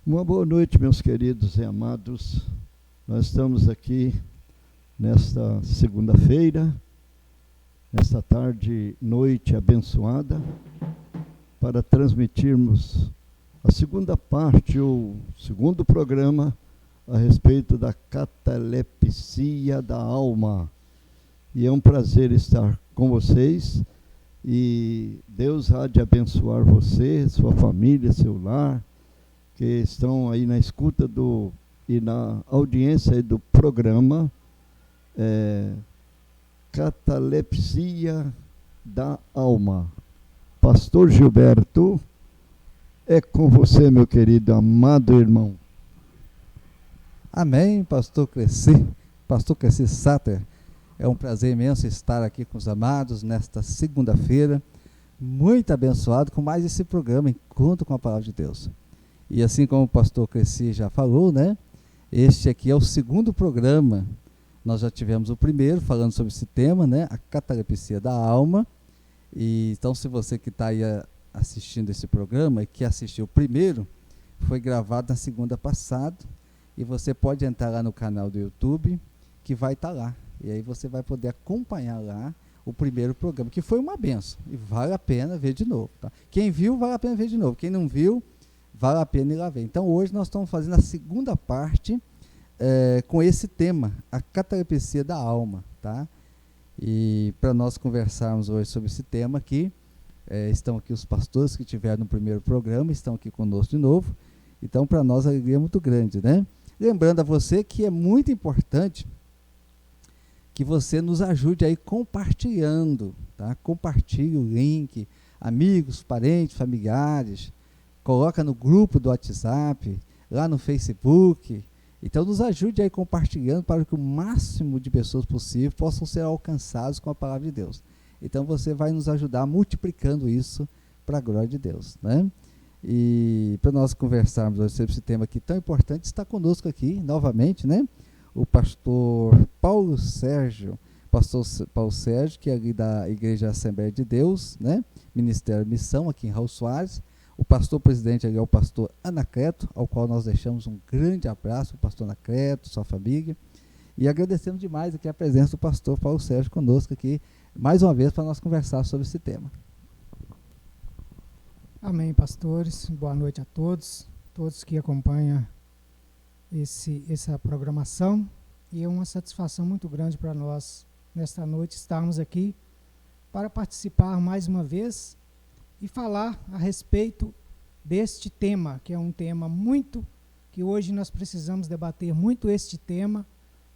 Uma boa noite, meus queridos e amados. Nós estamos aqui nesta segunda-feira, nesta tarde, noite abençoada, para transmitirmos a segunda parte, ou segundo programa, a respeito da catalepsia da alma. E é um prazer estar com vocês, e Deus há de abençoar você, sua família, seu lar, que estão aí na escuta e na audiência do programa Catalepsia da Alma. Pastor Gilberto, é com você, meu querido, amado irmão. Amém, pastor Cresci Sater. É um prazer imenso estar aqui com os amados nesta segunda-feira, muito abençoado com mais esse programa, Encontro com a Palavra de Deus. E assim como o pastor Cresci já falou, né? Este aqui é o segundo programa. Nós já tivemos o primeiro falando sobre esse tema, né? A catalepsia da alma. E então, se você que está aí assistindo esse programa e que assistiu o primeiro, foi gravado na segunda passada. E você pode entrar lá no canal do YouTube, que vai estar lá. E aí você vai poder acompanhar lá o primeiro programa, que foi uma benção. E vale a pena ver de novo. Tá? Quem viu, vale a pena ver de novo. Quem não viu, vale a pena ir lá ver. Então, hoje nós estamos fazendo a segunda parte com esse tema, a catalepsia da alma. Tá? E para nós conversarmos hoje sobre esse tema aqui, estão aqui os pastores que tiveram no primeiro programa, estão aqui conosco de novo. Então, para nós, a alegria é muito grande, né? Lembrando a você que é muito importante que você nos ajude aí compartilhando, tá? Compartilhe o link, amigos, parentes, familiares, coloca no grupo do WhatsApp, lá no Facebook. Então, nos ajude aí compartilhando para que o máximo de pessoas possível possam ser alcançados com a palavra de Deus. Então, você vai nos ajudar multiplicando isso para a glória de Deus, né? E para nós conversarmos hoje sobre esse tema aqui tão importante, está conosco aqui, novamente, né? O pastor Paulo Sérgio, que é ali da Igreja Assembleia de Deus, né? Ministério Missão, aqui em Raul Soares. O pastor presidente ali é o pastor Anacleto, ao qual nós deixamos um grande abraço, o pastor Anacleto, sua família. E agradecemos demais aqui a presença do pastor Paulo Sérgio conosco aqui, mais uma vez, para nós conversar sobre esse tema. Amém, pastores. Boa noite a todos que acompanham essa programação. E é uma satisfação muito grande para nós, nesta noite, estarmos aqui para participar mais uma vez e falar a respeito deste tema, que é um tema que hoje nós precisamos debater muito este tema,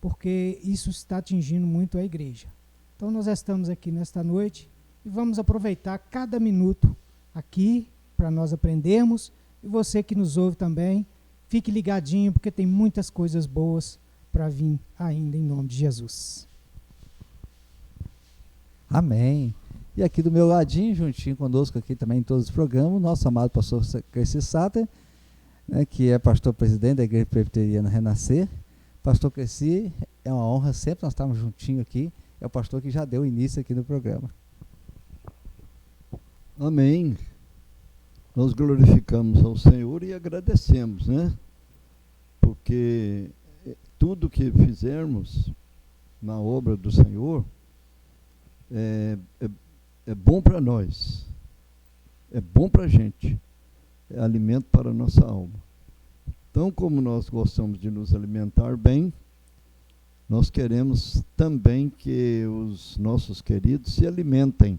porque isso está atingindo muito a igreja. Então, nós estamos aqui nesta noite e vamos aproveitar cada minuto aqui para nós aprendermos, e você que nos ouve também, fique ligadinho, porque tem muitas coisas boas para vir ainda, em nome de Jesus. Amém. E aqui do meu ladinho, juntinho conosco aqui também em todos os programas, nosso amado pastor Cresci Sater, né, que é pastor presidente da Igreja Presbiteriana Renascer. Pastor Cresci, é uma honra sempre nós estarmos juntinho aqui, é o pastor que já deu início aqui no programa. Amém. Nós glorificamos ao Senhor e agradecemos, né? Porque tudo que fizermos na obra do Senhor é bom para nós, é bom para a gente, é alimento para a nossa alma. Então, como nós gostamos de nos alimentar bem, nós queremos também que os nossos queridos se alimentem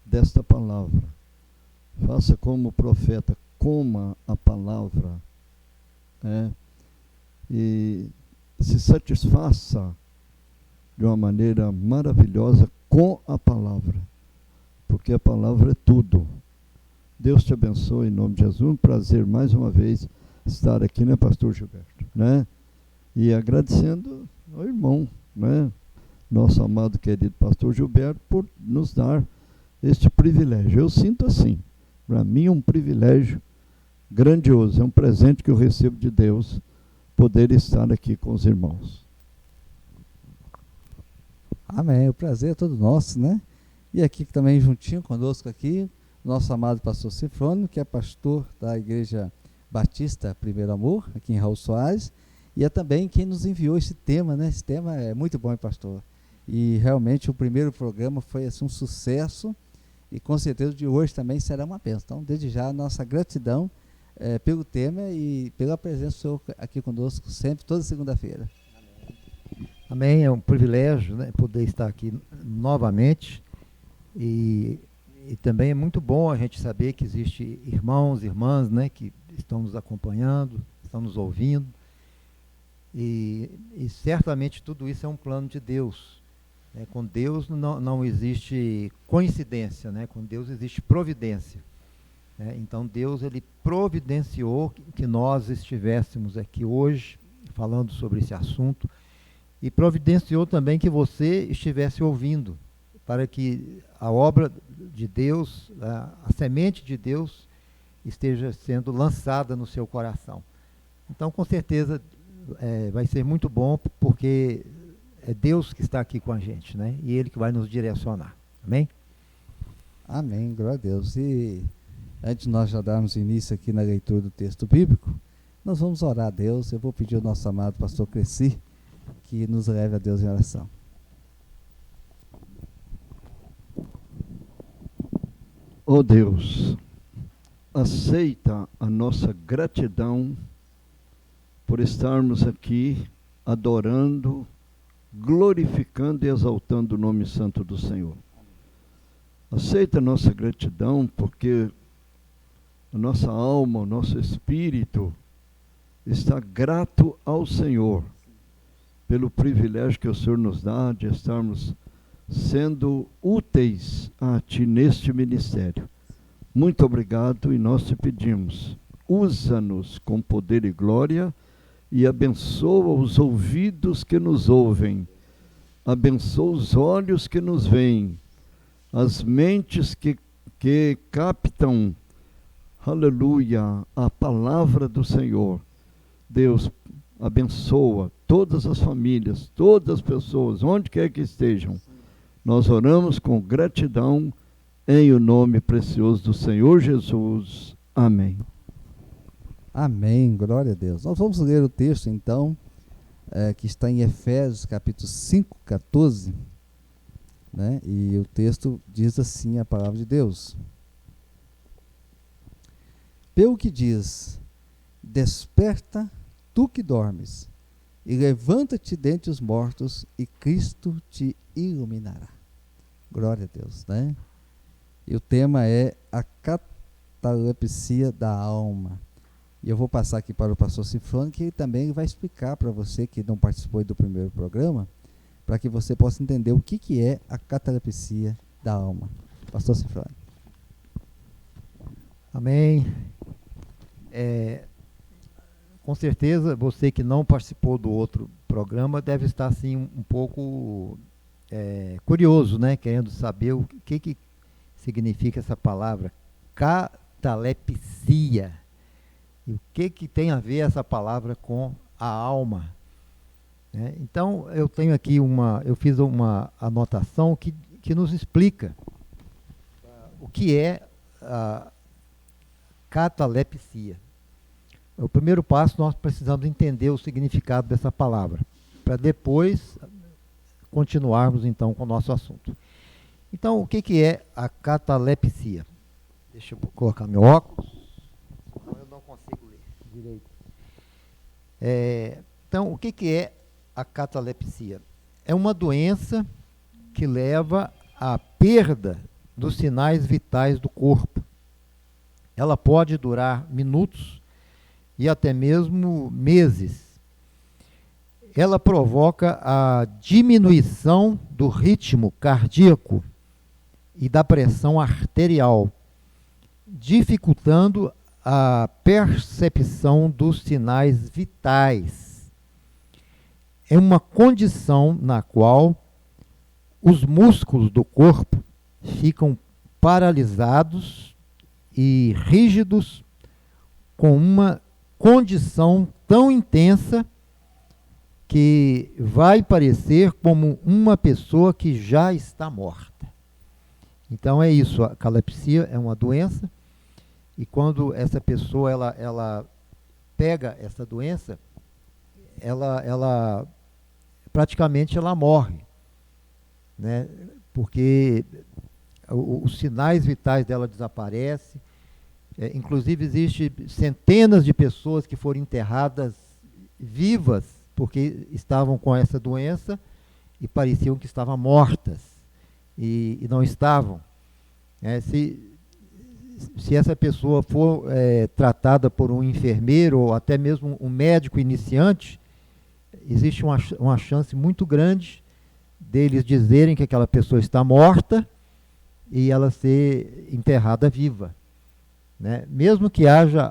desta palavra. Faça como o profeta, coma a palavra, e se satisfaça de uma maneira maravilhosa com a palavra, porque a palavra é tudo. Deus te abençoe em nome de Jesus. Um prazer mais uma vez estar aqui, né, pastor Gilberto, né? E agradecendo ao irmão, né, nosso amado querido pastor Gilberto, por nos dar este privilégio. Eu sinto assim, para mim é um privilégio grandioso, é um presente que eu recebo de Deus, poder estar aqui com os irmãos. Amém, o prazer é todo nosso, né? E aqui também juntinho conosco aqui, nosso amado pastor Sinfrônio, que é pastor da Igreja Batista Primeiro Amor, aqui em Raul Soares, e é também quem nos enviou esse tema, né? Esse tema é muito bom, hein, pastor? E realmente o primeiro programa foi assim, um sucesso, e com certeza o de hoje também será uma bênção. Então, desde já, nossa gratidão pelo tema e pela presença do senhor aqui conosco sempre, toda segunda-feira. Amém, é um privilégio, né, poder estar aqui novamente, e também é muito bom a gente saber que existem irmãos e irmãs, né, que estão nos acompanhando, estão nos ouvindo, e certamente tudo isso é um plano de Deus. Com Deus não existe coincidência, né? Com Deus existe providência. Então Deus ele providenciou que nós estivéssemos aqui hoje falando sobre esse assunto, e providenciou também que você estivesse ouvindo, para que a obra de Deus, a semente de Deus, esteja sendo lançada no seu coração. Então, com certeza, vai ser muito bom, porque é Deus que está aqui com a gente, né? E Ele que vai nos direcionar. Amém? Amém, glória a Deus. E antes de nós já darmos início aqui na leitura do texto bíblico, nós vamos orar a Deus. Eu vou pedir ao nosso amado pastor Cresci que nos leve a Deus em oração. Ó Deus, aceita a nossa gratidão por estarmos aqui adorando, glorificando e exaltando o nome santo do Senhor. Aceita a nossa gratidão porque a nossa alma, o nosso espírito está grato ao Senhor pelo privilégio que o Senhor nos dá de estarmos sendo úteis a Ti neste ministério. Muito obrigado, e nós te pedimos, usa-nos com poder e glória e abençoa os ouvidos que nos ouvem, abençoa os olhos que nos veem, as mentes que captam, aleluia, a palavra do Senhor. Deus, abençoa todas as famílias, todas as pessoas, onde quer que estejam. Nós oramos com gratidão em o nome precioso do Senhor Jesus. Amém. Amém, glória a Deus. Nós vamos ler o texto então, que está em Efésios capítulo 5, 14, né? E o texto diz assim a palavra de Deus. Pelo que diz, desperta tu que dormes, e levanta-te dentre os mortos, e Cristo te iluminará. Glória a Deus, né? E o tema é a catalepsia da alma. E eu vou passar aqui para o pastor Cifrone, que também vai explicar para você que não participou do primeiro programa, para que você possa entender o que é a catalepsia da alma. Pastor Cifrone. Amém. Com certeza, você que não participou do outro programa deve estar assim um pouco curioso, né? Querendo saber o que significa essa palavra catalepsia. E o que tem a ver essa palavra com a alma? Então, eu tenho aqui eu fiz uma anotação que nos explica o que é a catalepsia. O primeiro passo, nós precisamos entender o significado dessa palavra, para depois continuarmos então com o nosso assunto. Então, o que é a catalepsia? Deixa eu colocar meu óculos. Eu não consigo ler direito. Então, o que é a catalepsia? É uma doença que leva à perda dos sinais vitais do corpo. Ela pode durar minutos e até mesmo meses. Ela provoca a diminuição do ritmo cardíaco e da pressão arterial, dificultando a percepção dos sinais vitais. É uma condição na qual os músculos do corpo ficam paralisados e rígidos, com uma condição tão intensa que vai parecer como uma pessoa que já está morta. Então é isso, a catalepsia é uma doença, e quando essa pessoa ela pega essa doença, ela praticamente ela morre, né? Porque os sinais vitais dela desaparecem. Inclusive, existe centenas de pessoas que foram enterradas vivas porque estavam com essa doença e pareciam que estavam mortas e não estavam. Se essa pessoa for tratada por um enfermeiro ou até mesmo um médico iniciante, existe uma chance muito grande deles dizerem que aquela pessoa está morta e ela ser enterrada viva, né? Mesmo que haja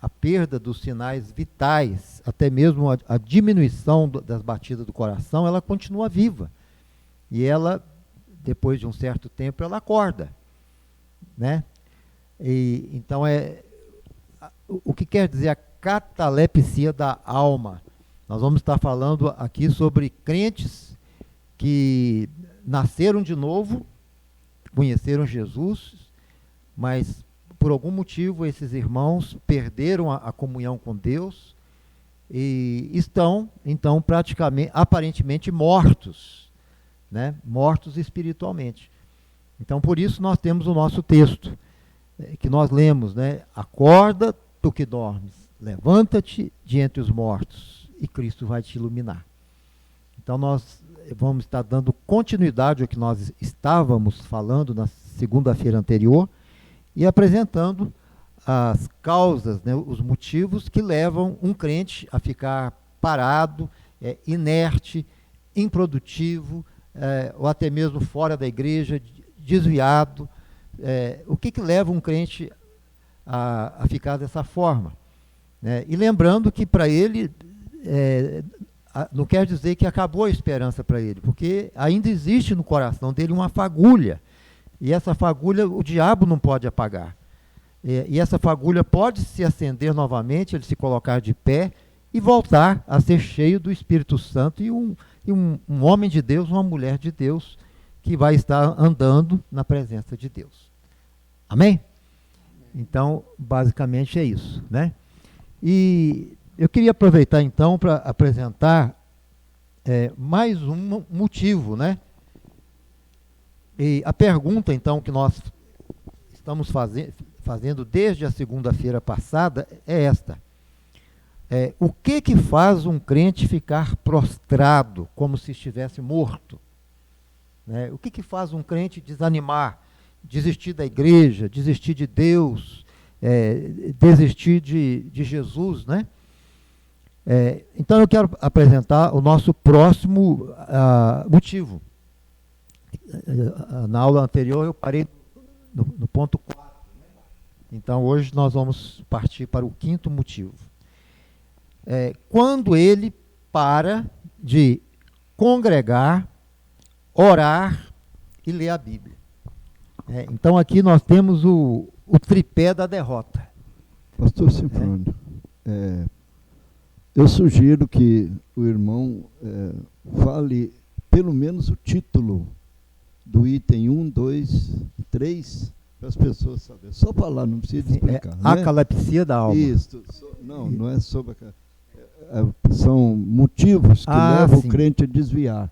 a perda dos sinais vitais, até mesmo a diminuição das batidas do coração, ela continua viva. E ela, depois de um certo tempo, ela acorda, né? Então, o que quer dizer a catalepsia da alma? Nós vamos estar falando aqui sobre crentes que nasceram de novo, conheceram Jesus, mas por algum motivo esses irmãos perderam a comunhão com Deus e estão, então, aparentemente mortos, né? Mortos espiritualmente. Então, por isso nós temos o nosso texto, que nós lemos, né? Acorda, tu que dormes, levanta-te de entre os mortos e Cristo vai te iluminar. Então, nós vamos estar dando continuidade ao que nós estávamos falando na segunda-feira anterior e apresentando as causas, né, os motivos que levam um crente a ficar parado, inerte, improdutivo, ou até mesmo fora da igreja, desviado. O que leva um crente a ficar dessa forma, né? E lembrando que para ele, não quer dizer que acabou a esperança para ele, porque ainda existe no coração dele uma fagulha, e essa fagulha o diabo não pode apagar. E essa fagulha pode se acender novamente, ele se colocar de pé e voltar a ser cheio do Espírito Santo e um homem de Deus, uma mulher de Deus, que vai estar andando na presença de Deus. Amém? Então, basicamente é isso, né? E eu queria aproveitar então para apresentar mais um motivo, né? E a pergunta então que nós estamos fazendo desde a segunda-feira passada é esta: o que faz um crente ficar prostrado, como se estivesse morto? Né? O que faz um crente desanimar, desistir da igreja, desistir de Deus, desistir de Jesus, né? Então eu quero apresentar o nosso próximo motivo. Na aula anterior eu parei no ponto 4. Então hoje nós vamos partir para o quinto motivo. Quando ele para de congregar, orar e ler a Bíblia. Então aqui nós temos o tripé da derrota. Pastor Sinfrônio, eu sugiro que o irmão fale pelo menos o título do item 1, 2, 3, para as pessoas saberem. Só falar, não precisa explicar. A catalepsia da alma. Isso. Não é sobre são motivos que levam o crente a desviar.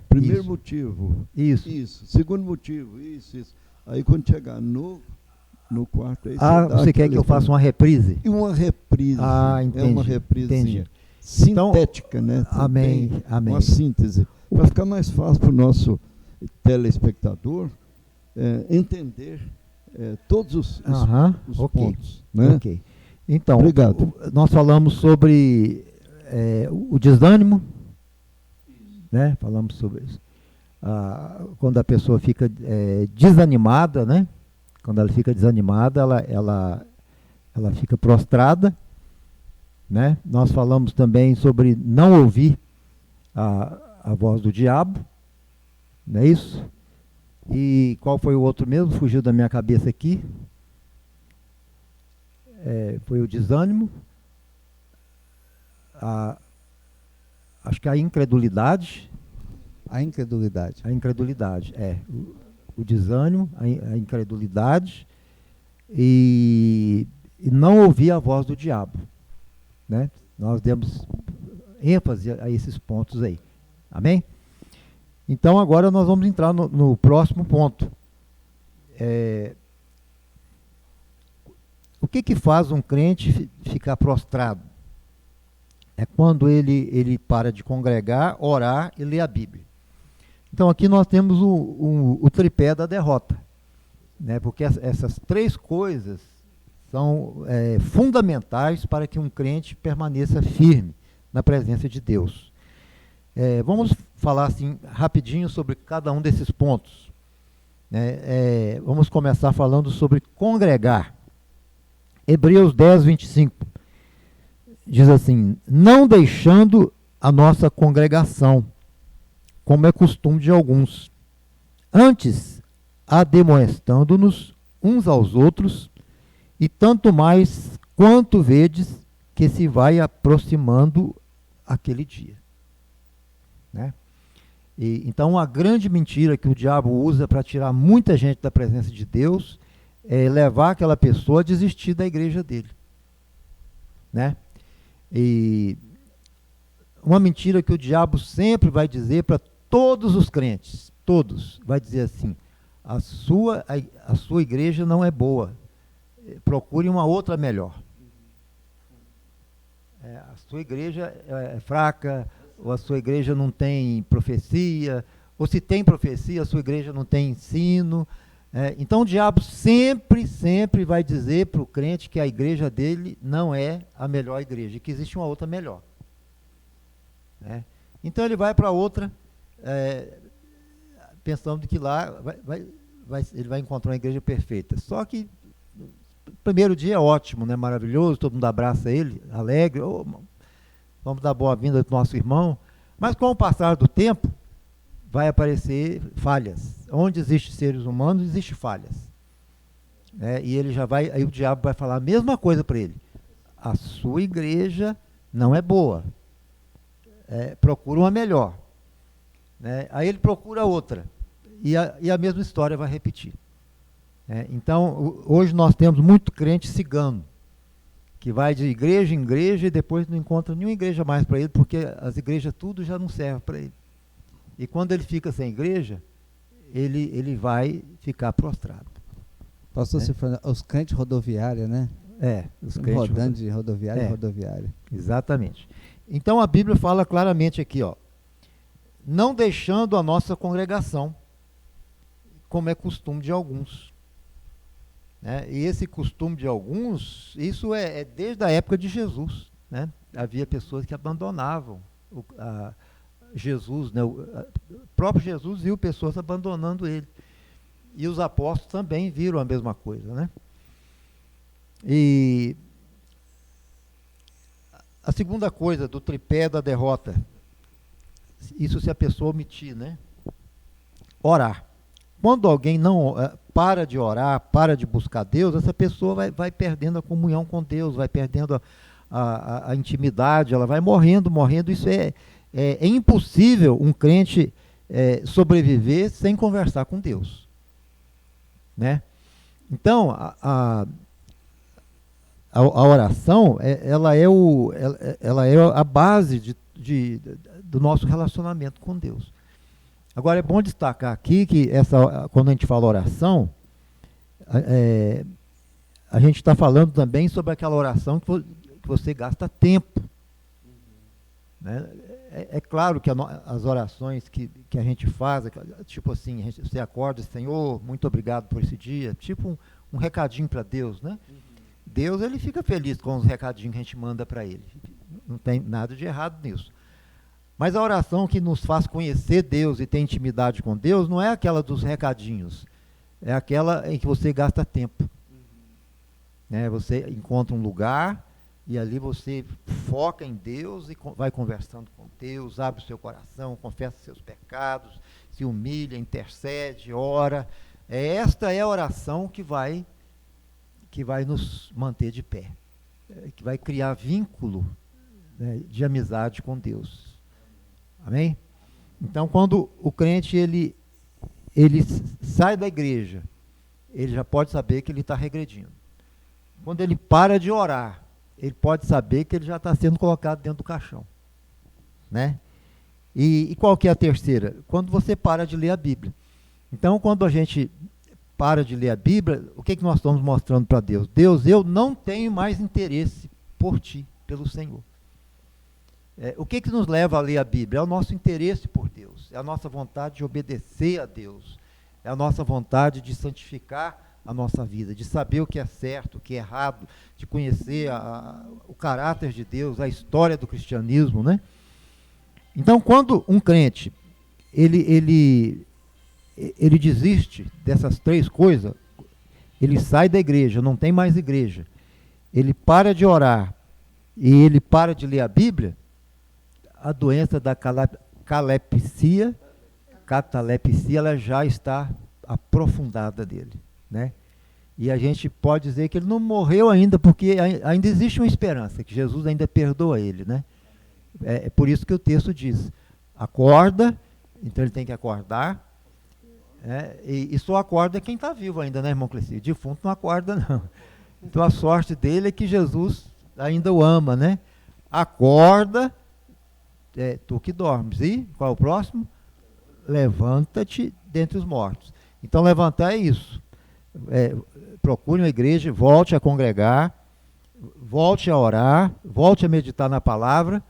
Primeiro motivo. Isso. Segundo motivo. Isso. Aí quando chegar no quarto... Aí você quer que eu faça uma reprise? E uma reprise. Entendi. É uma reprisinha. Sintética, então, né? Amém. Uma síntese. Para ficar mais fácil para o nosso telespectador entender todos os pontos. Né? Ok. Então, obrigado. Nós falamos sobre o desânimo, né? Falamos sobre isso. Quando a pessoa fica desanimada, né? Quando ela fica desanimada, ela fica prostrada, né? Nós falamos também sobre não ouvir a voz do diabo, não é isso? E qual foi o outro mesmo? Fugiu da minha cabeça aqui. Foi o desânimo. Acho que a incredulidade. A incredulidade. A incredulidade, o desânimo, a incredulidade e não ouvir a voz do diabo. né? Nós demos ênfase a esses pontos aí. Amém? Então agora nós vamos entrar no próximo ponto. O que faz um crente ficar prostrado? É quando ele para de congregar, orar e ler a Bíblia. Então aqui nós temos o tripé da derrota, né? Porque essas três coisas são fundamentais para que um crente permaneça firme na presença de Deus. Vamos falar assim rapidinho sobre cada um desses pontos, né? Vamos começar falando sobre congregar. Hebreus 10, 25 diz assim: não deixando a nossa congregação, como é costume de alguns, antes ademoestando-nos uns aos outros, e tanto mais quanto vedes que se vai aproximando aquele dia. Né? Então, a grande mentira que o diabo usa para tirar muita gente da presença de Deus é levar aquela pessoa a desistir da igreja dele. Né? E uma mentira que o diabo sempre vai dizer para todos os crentes, todos, vai dizer assim: a sua igreja não é boa, procure uma outra melhor. A sua igreja é fraca, ou a sua igreja não tem profecia, ou se tem profecia, a sua igreja não tem ensino. Então o diabo sempre vai dizer para o crente que a igreja dele não é a melhor igreja, que existe uma outra melhor. Né? Então ele vai para outra, pensando que lá ele vai encontrar uma igreja perfeita. Só que o primeiro dia é ótimo, né? Maravilhoso, todo mundo abraça ele, alegre, vamos dar boa-vinda para o nosso irmão. Mas com o passar do tempo, vai aparecer falhas. Onde existem seres humanos, existem falhas. E ele aí o diabo vai falar a mesma coisa para ele: a sua igreja não é boa, procura uma melhor. Aí ele procura outra, e a mesma história vai repetir. Então, hoje nós temos muito crente cigano, que vai de igreja em igreja e depois não encontra nenhuma igreja mais para ele, porque as igrejas tudo já não serve para ele. E quando ele fica sem igreja, ele vai ficar prostrado. Pastor, você falou, os crentes rodoviários, né? Os crentes rodando de rodoviária em rodoviária. Exatamente. Então a Bíblia fala claramente aqui, não deixando a nossa congregação, como é costume de alguns. E esse costume de alguns, isso é desde a época de Jesus. Né? Havia pessoas que abandonavam Jesus, né? O próprio Jesus viu pessoas abandonando ele. E os apóstolos também viram a mesma coisa. Né? E a segunda coisa do tripé da derrota, isso se a pessoa omitir, né? Orar. Quando alguém não para de orar, para de buscar Deus, essa pessoa vai perdendo a comunhão com Deus, vai perdendo a intimidade, ela vai morrendo. Isso é impossível um crente sobreviver sem conversar com Deus. Né? Então, a oração, ela é a base do nosso relacionamento com Deus. Agora é bom destacar aqui que quando a gente fala oração, a gente está falando também sobre aquela oração que você gasta tempo. Né? É claro que as orações que a gente faz, tipo assim, você acorda, Senhor, muito obrigado por esse dia, tipo um recadinho para Deus, né? Deus, ele fica feliz com os recadinhos que a gente manda para ele. Não tem nada de errado nisso. Mas a oração que nos faz conhecer Deus e ter intimidade com Deus não é aquela dos recadinhos. É aquela em que você gasta tempo. Você encontra um lugar e ali você foca em Deus e vai conversando com Deus, abre o seu coração, confessa seus pecados, se humilha, intercede, ora. Esta é a oração que vai nos manter de pé, que vai criar vínculo, né, de amizade com Deus. Amém? Então, quando o crente ele sai da igreja, ele já pode saber que ele está regredindo. Quando ele para de orar, ele pode saber que ele já está sendo colocado dentro do caixão, né? E qual que é a terceira? Quando você para de ler a Bíblia. Então, quando a gente para de ler a Bíblia, o que nós estamos mostrando para Deus? Deus, eu não tenho mais interesse por ti, pelo Senhor. O que nos leva a ler a Bíblia? É o nosso interesse por Deus, é a nossa vontade de obedecer a Deus, é a nossa vontade de santificar a nossa vida, de saber o que é certo, o que é errado, de conhecer o caráter de Deus, a história do cristianismo, né? Então, quando um crente, ele desiste dessas três coisas, ele sai da igreja, não tem mais igreja, ele para de orar e ele para de ler a Bíblia, a doença da catalepsia, ela já está aprofundada dele, né? E a gente pode dizer que ele não morreu ainda, porque ainda existe uma esperança, que Jesus ainda perdoa ele, né? É por isso que o texto diz, acorda, então ele tem que acordar, e só acorda quem está vivo ainda, né, irmão Cleci? Defunto não acorda, não. Então a sorte dele é que Jesus ainda o ama, né? Acorda, tu que dormes. E qual é o próximo? Levanta-te dentre os mortos. Então levantar é isso. Procure uma igreja, volte a congregar, volte a orar, volte a meditar na palavra,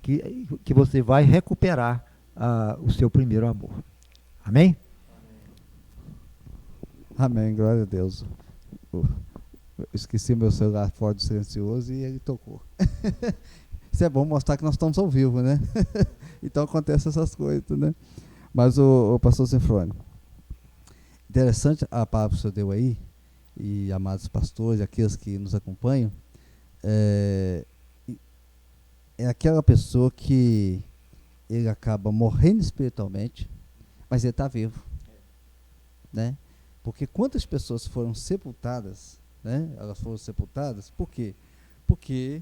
que você vai recuperar o seu primeiro amor. Amém? Amém, glória a Deus. Eu esqueci meu celular fora do silencioso e ele tocou. Isso é bom mostrar que nós estamos ao vivo, né? Então acontecem essas coisas, né? Mas o pastor Sinfrônio, interessante a palavra que o senhor deu aí, e amados pastores, aqueles que nos acompanham, é aquela pessoa que ele acaba morrendo espiritualmente, mas ele está vivo, né? Porque quantas pessoas foram sepultadas, né? Elas foram sepultadas, por quê? Porque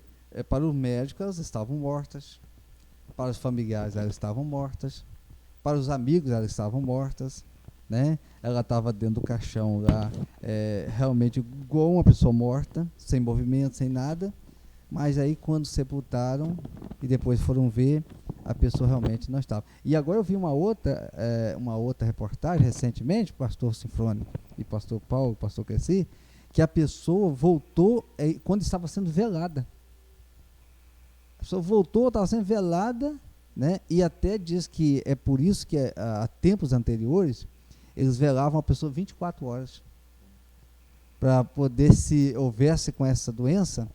para o médico elas estavam mortas, para os familiares elas estavam mortas, para os amigos elas estavam mortas, né? Ela estava dentro do caixão lá, realmente igual uma pessoa morta, sem movimento, sem nada. Mas aí quando sepultaram e depois foram ver, a pessoa realmente não estava. E agora eu vi uma outra reportagem recentemente, pastor Sinfrônio e pastor Paulo, pastor Cresci, que a pessoa voltou quando estava sendo velada. A pessoa voltou, estava sendo velada, né? E até diz que é por isso que há tempos anteriores eles velavam a pessoa 24 horas para poder, se houvesse com essa doença,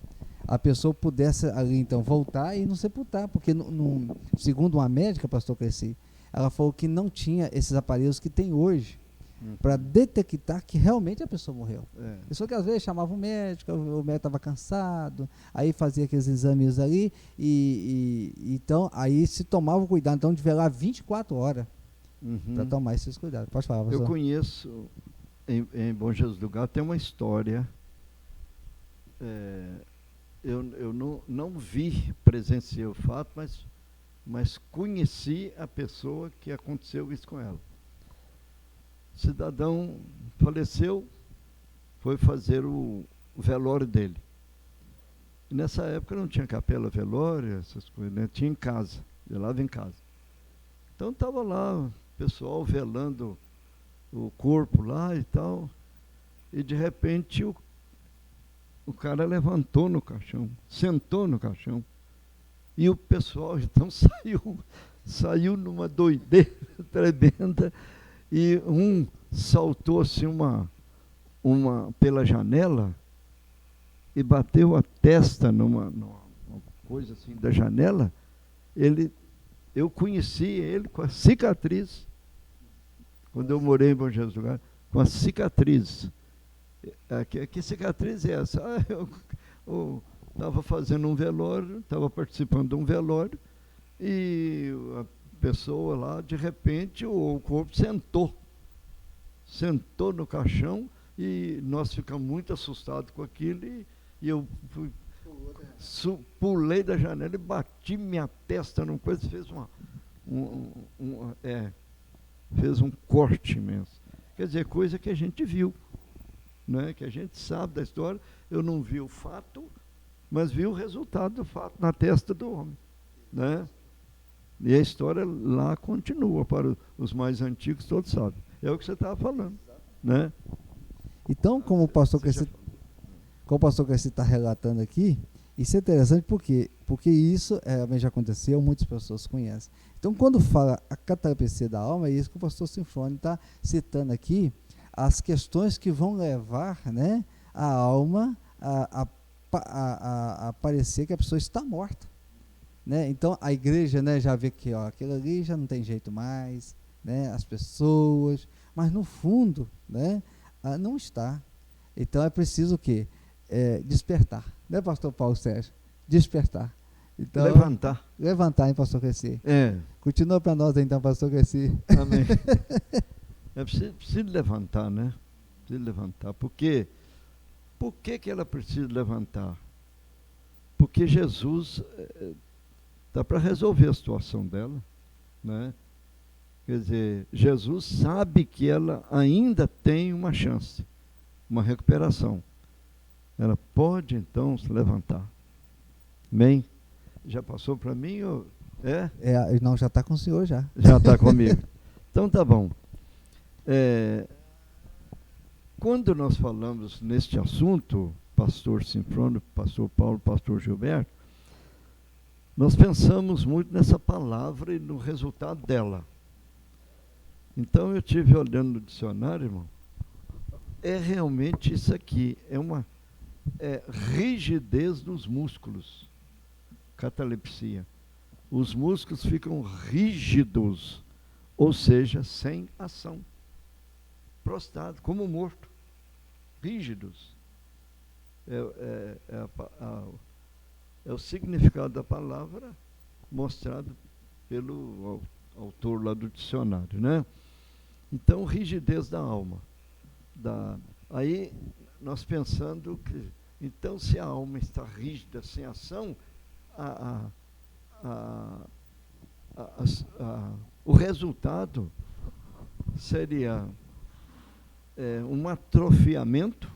a pessoa pudesse ali então voltar e não sepultar, porque segundo uma médica, pastor Cresci, ela falou que não tinha esses aparelhos que tem hoje para detectar que realmente a pessoa morreu. Pessoa que às vezes chamava o médico estava cansado, aí fazia aqueles exames ali, e então aí se tomava o cuidado então de velar 24 horas para tomar esses cuidados. Pode falar, pastor. Eu conheço, em Bom Jesus do Galo, tem uma história, eu não vi, presenciei o fato, mas conheci a pessoa que aconteceu isso com ela. O cidadão faleceu, foi fazer o velório dele. E nessa época não tinha capela, velório, essas coisas, né? Tinha em casa, velava em casa. Então estava lá o pessoal velando o corpo lá e tal, e de repente o cara levantou no caixão, sentou no caixão, e o pessoal então saiu numa doideira tremenda, e um saltou assim pela janela e bateu a testa numa coisa assim da janela. Eu conheci ele com a cicatriz, quando eu morei em Bom Jesus do Galo, com a cicatriz. Que cicatriz é essa? Eu estava fazendo um velório, estava participando de um velório, e a pessoa lá, de repente, o corpo sentou no caixão, e nós ficamos muito assustados com aquilo, e eu pulei da janela e bati minha testa numa coisa, fez um corte imenso. Quer dizer, coisa que a gente viu, né, que a gente sabe da história. Eu não vi o fato, mas viu o resultado do fato na testa do homem, né? E a história lá continua, para os mais antigos todos sabem. É o que você estava falando, né? Então, como o pastor Cresci está relatando aqui, isso é interessante porque isso realmente já aconteceu, muitas pessoas conhecem. Então, quando fala a catalepsia da alma, é isso que o pastor Sinfrônio está citando aqui, as questões que vão levar, né, a alma a parecer que a pessoa está morta. Né? Então, a igreja, né, já vê que aquilo ali já não tem jeito mais, né, as pessoas, mas no fundo, né, não está. Então, é preciso o quê? Despertar. Né, pastor Paulo Sérgio? Despertar. Então, levantar, hein, pastor Cresci? Continua para nós, então, pastor Cresci. Amém. É preciso levantar, né? Precisa levantar. Por que ela precisa levantar? Porque Jesus está para resolver a situação dela, né? Quer dizer, Jesus sabe que ela ainda tem uma chance, uma recuperação. Ela pode, então, se levantar. Amém? Já passou para mim? Ou... Não, já está com o senhor, já. Já está comigo. Então, tá bom. Quando nós falamos neste assunto, pastor Sinfrônio, pastor Paulo, pastor Gilberto, nós pensamos muito nessa palavra e no resultado dela. Então, eu estive olhando no dicionário, irmão, é realmente isso aqui, é rigidez dos músculos, catalepsia. Os músculos ficam rígidos, ou seja, sem ação, prostrado, como morto, rígidos. É o significado da palavra mostrado pelo autor lá do dicionário, né? Então, rigidez da alma. Aí, nós pensando que, então, se a alma está rígida, sem ação, o resultado seria um atrofiamento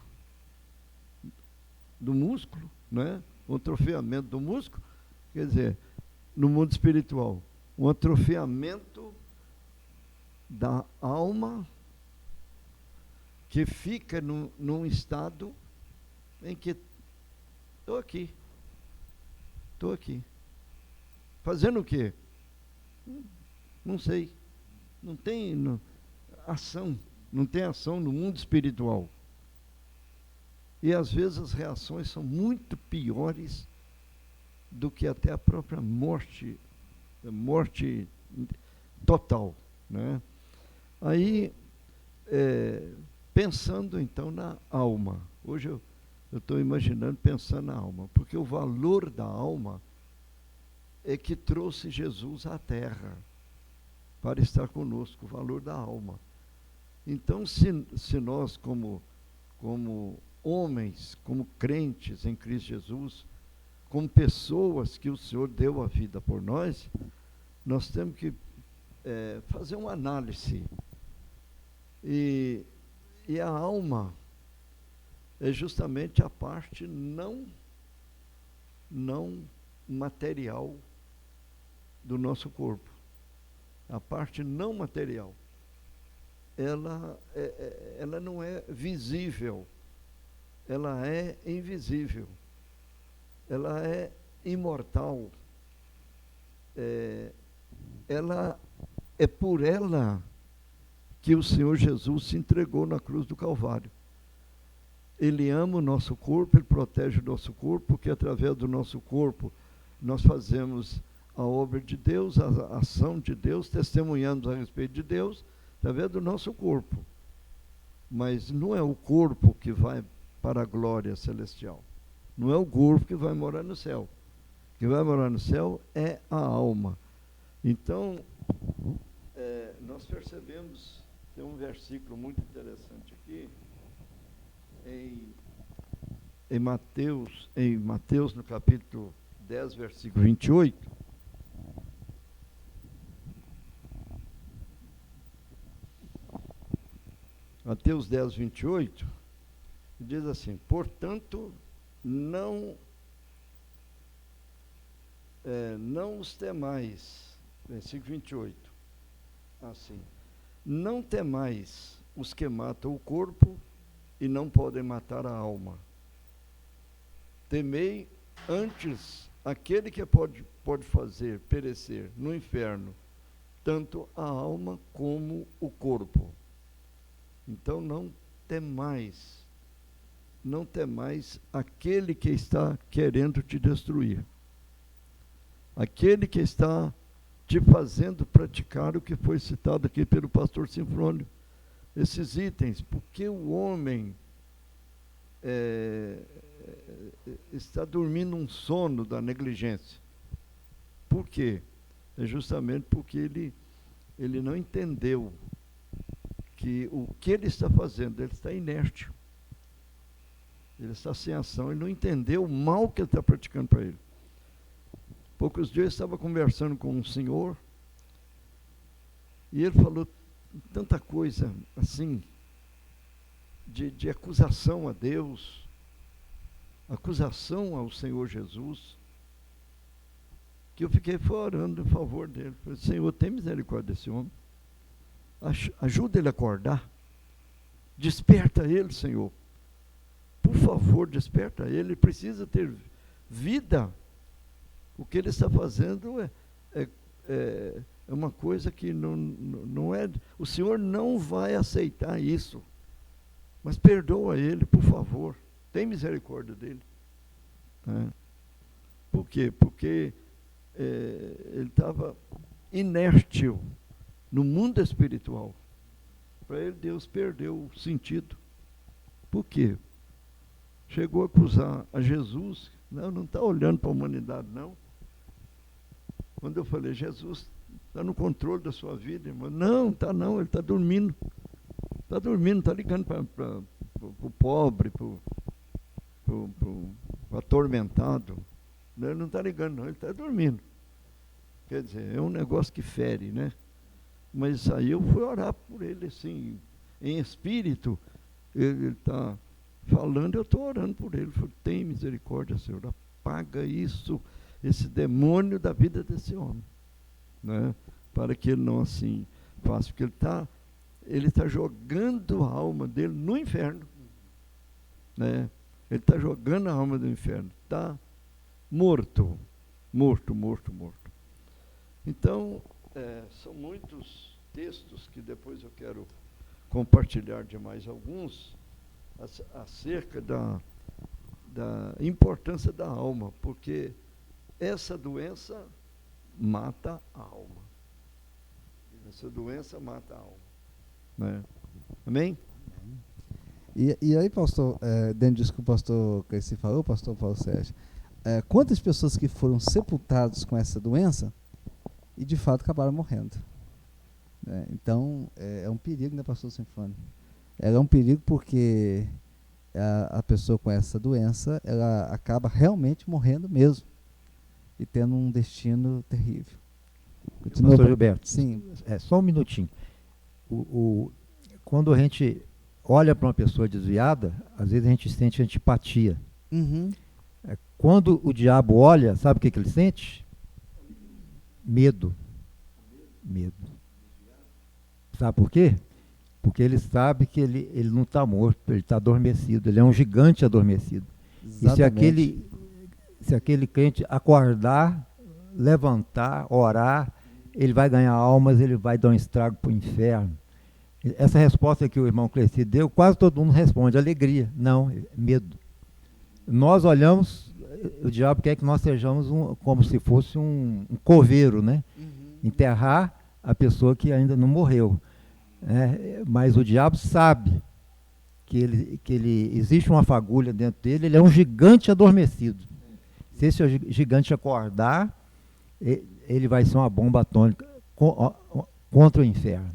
do músculo, né? Um atrofiamento do músculo, quer dizer, no mundo espiritual, um atrofiamento da alma que fica num estado em que estou aqui. Fazendo o quê? Não sei. Não tem ação. Não tem ação no mundo espiritual. E às vezes as reações são muito piores do que até a própria morte total, né? Aí, pensando então na alma, hoje eu estou imaginando pensando na alma, porque o valor da alma é que trouxe Jesus à terra para estar conosco, o valor da alma. Então, se nós como homens, como crentes em Cristo Jesus, como pessoas que o Senhor deu a vida por nós, nós temos que fazer uma análise. E a alma é justamente a parte não material do nosso corpo. A parte não material. Ela não é visível. Ela é invisível. Ela é imortal. Ela é por ela que o Senhor Jesus se entregou na cruz do Calvário. Ele ama o nosso corpo, Ele protege o nosso corpo, porque através do nosso corpo nós fazemos a obra de Deus, a ação de Deus, testemunhamos a respeito de Deus, através do nosso corpo. Mas não é o corpo que vai para a glória celestial. Não é o corpo que vai morar no céu. O que vai morar no céu é a alma. Então, nós percebemos, tem um versículo muito interessante aqui, em Mateus, no capítulo 10, versículo 28. Mateus 10, 28, diz assim: portanto, não não os temais, versículo 28, assim, não temais os que matam o corpo e não podem matar a alma. Temei antes aquele que pode fazer perecer no inferno tanto a alma como o corpo. Então não temais aquele que está querendo te destruir, aquele que está te fazendo praticar o que foi citado aqui pelo pastor Sinfrônio, esses itens, porque o homem está dormindo um sono da negligência. Por quê? É justamente porque ele não entendeu que o que ele está fazendo, ele está inerte. Ele está sem ação, ele não entendeu o mal que ele está praticando para ele. Poucos dias eu estava conversando com um senhor, e ele falou tanta coisa assim, de acusação a Deus, acusação ao Senhor Jesus, que eu fiquei orando em favor dele. Falei, Senhor, tem misericórdia desse homem, ajuda ele a acordar, desperta ele, Senhor, por favor, desperta ele, ele precisa ter vida. O que ele está fazendo é uma coisa que não é, o Senhor não vai aceitar isso, mas perdoa ele, por favor, tem misericórdia dele. Por quê? Porque ele estava inértil no mundo espiritual. Para ele, Deus perdeu o sentido. Por quê? Chegou a acusar a Jesus, não está olhando para a humanidade, não. Quando eu falei, Jesus está no controle da sua vida, irmão. Não, está não, ele está dormindo. Está dormindo, está ligando para o pobre, para o atormentado. Ele não está ligando, não, ele está dormindo. Quer dizer, é um negócio que fere, né? Mas aí eu fui orar por ele, assim, em espírito. Ele está falando, eu estou orando por ele. Falei, tem misericórdia, Senhor, apaga isso, esse demônio da vida desse homem, né? Para que ele não assim faça, porque ele está jogando a alma dele no inferno, né? Ele está jogando a alma do inferno, está morto. Então, são muitos textos que depois eu quero compartilhar de mais alguns acerca da importância da alma, porque essa doença mata a alma. Essa doença mata a alma, né? Amém? E aí, pastor, dentro disso que o pastor Cresci falou, pastor Paulo Sérgio, quantas pessoas que foram sepultadas com essa doença e de fato acabaram morrendo? Então, é um perigo, né, pastor Sinfrônio? É um perigo porque a pessoa com essa doença, ela acaba realmente morrendo mesmo e tendo um destino terrível. Continua, pastor Gilberto. Sim. Só um minutinho. Quando a gente olha para uma pessoa desviada, às vezes a gente sente antipatia. Uhum. Quando o diabo olha, sabe o que ele sente? Medo. Sabe por quê? Porque ele sabe que ele não está morto, ele está adormecido, ele é um gigante adormecido. Exatamente. E se aquele crente acordar, levantar, orar, ele vai ganhar almas, ele vai dar um estrago para o inferno. Essa resposta que o irmão Cresci deu, quase todo mundo responde, alegria. Não, medo. Nós olhamos, o diabo quer que nós sejamos como se fosse um coveiro, né? Uhum. Enterrar a pessoa que ainda não morreu. Mas o diabo sabe que ele existe uma fagulha dentro dele, ele é um gigante adormecido. Se esse gigante acordar, ele vai ser uma bomba atômica contra o inferno.